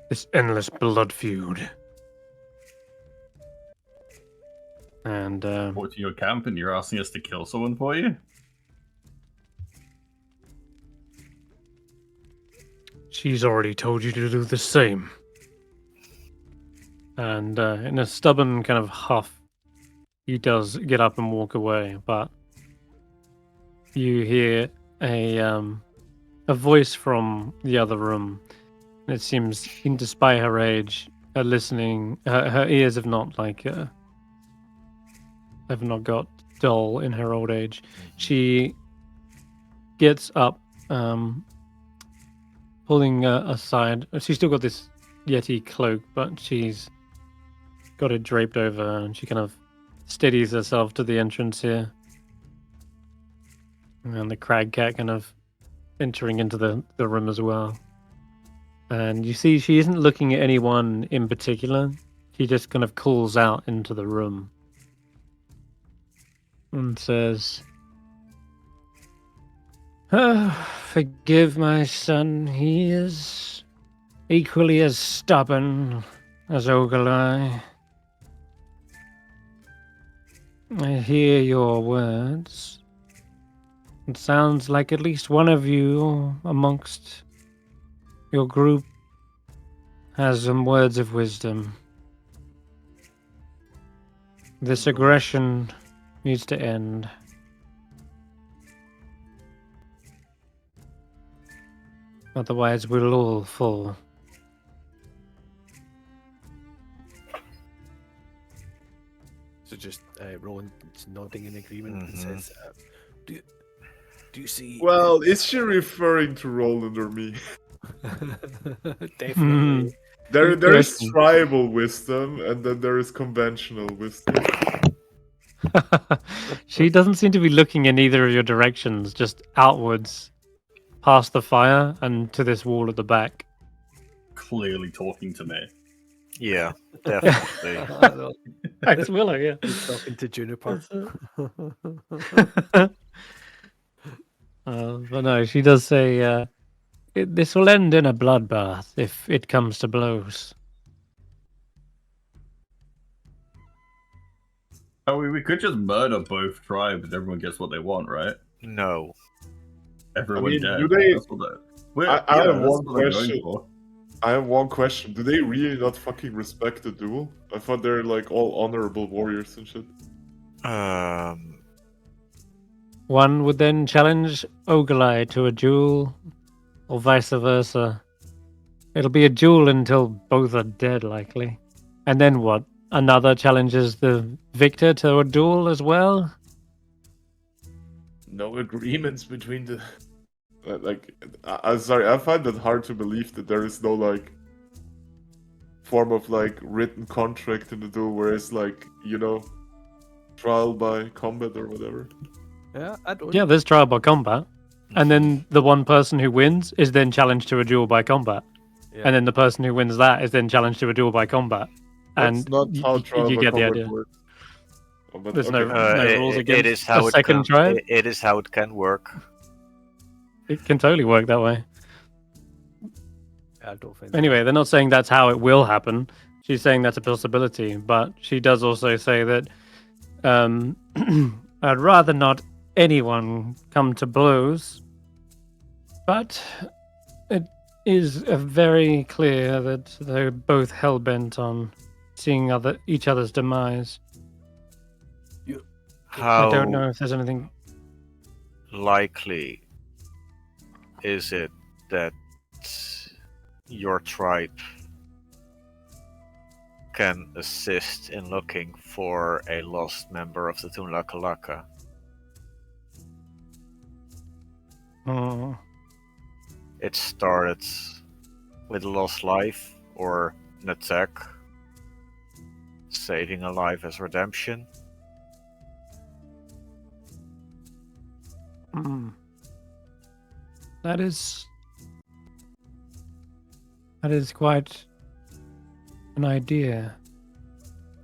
this endless blood feud." And Report to your camp and you're asking us to kill someone for you? she's already told you to do the same. And in a stubborn kind of huff, he does get up and walk away, but you hear a voice from the other room. And it seems, even despite her age, her listening, her ears have not have not got dull in her old age. She gets up, pulling aside. She's still got this Yeti cloak, but she's got it draped over her, and she kind of steadies herself to the entrance here. And the crag cat kind of entering into the room as well. And you see she isn't looking at anyone in particular. She just kind of calls out into the room and says, "Forgive my son. He is equally as stubborn as Ogilai. I hear your words. It sounds like at least one of you amongst your group has some words of wisdom. This aggression needs to end. Otherwise, we'll all fall." So just Roland nodding in agreement and says, "Do you see?" Well, is she referring to Roland or me? Definitely. There is Interesting. tribal wisdom, and then there is conventional wisdom. She doesn't seem to be looking in either of your directions, just outwards, past the fire and to this wall at the back. Clearly talking to me. Yeah, definitely. It's Willow, yeah. He's talking to Juniper. But no, she does say this will end in a bloodbath if it comes to blows. Oh, we could just murder both tribes and everyone gets what they want, right? No. Everyone mean, dead. do they- That's what they. I have That's one what they're going question. for. I have one question. Do they really not fucking respect the duel? I thought they're like all honorable warriors and shit. One would then challenge Ogilai to a duel, or vice versa. It'll be a duel until both are dead, likely. And then what? Another challenges the victor to a duel as well? No agreements between the. Like, I'm sorry, I find that hard to believe that there is no like form of like written contract in the duel, where it's like, you know, trial by combat or whatever. Yeah, I don't. Yeah, there's trial by combat. And then the one person who wins is then challenged to a duel by combat. Yeah. And then the person who wins that is then challenged to a duel by combat. That's And not how trial you by get the combat idea. works. Oh, but, There's okay. no rules against it is how a it second can, tribe. It is how it can work. It can totally work that way. I don't think. Anyway, they're not saying that's how it will happen. She's saying that's a possibility, but she does also say that I'd rather not anyone come to blows, but it is very clear that they're both hell-bent on seeing each other's demise. How I don't know if there's anything. likely is it that your tribe can assist in looking for a lost member of the Tunlakalaka? Oh, It started with a lost life or an attack, saving a life as redemption. mm. That is quite an idea.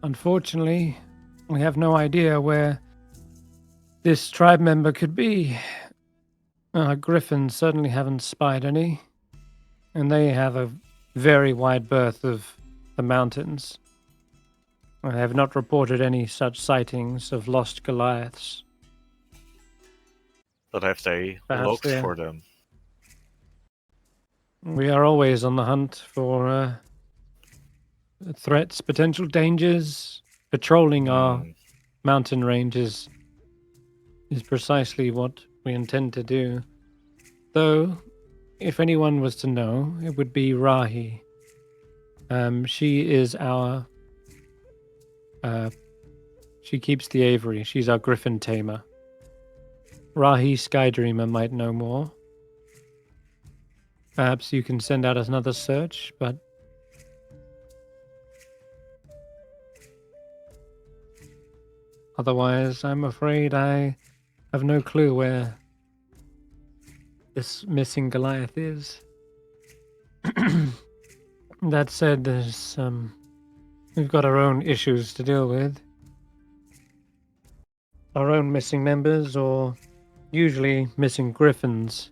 Unfortunately, we have no idea where this tribe member could be. Griffins certainly haven't spied any, and they have a very wide berth of the mountains. I have not reported any such sightings of lost Goliaths. But have they Perhaps looked they are. for them? We are always on the hunt for threats, potential dangers. Patrolling our mountain ranges is precisely what we intend to do. Though, if anyone was to know, it would be Rahi. She is our... she keeps the aviary. She's our griffin tamer. Rahi Skydreamer might know more. Perhaps you can send out another search, but... Otherwise, I'm afraid I have no clue where this missing Goliath is. That said, we've got our own issues to deal with. Our own missing members, or usually missing griffins.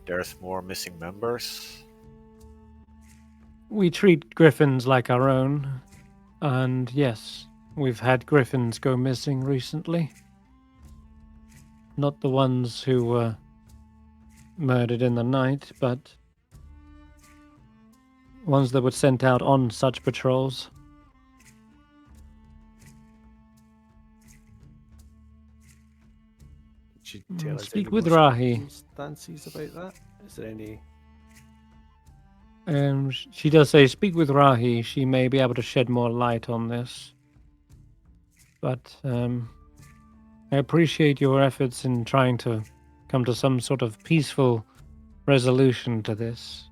There's more missing members. We treat griffins like our own, and yes, we've had griffins go missing recently. Not the ones who were murdered in the night, but ones that were sent out on such patrols. Did you tell us Speak any with more Rahi. circumstances about that? Is there any? She does say, speak with Rahi. She may be able to shed more light on this. But I appreciate your efforts in trying to come to some sort of peaceful resolution to this.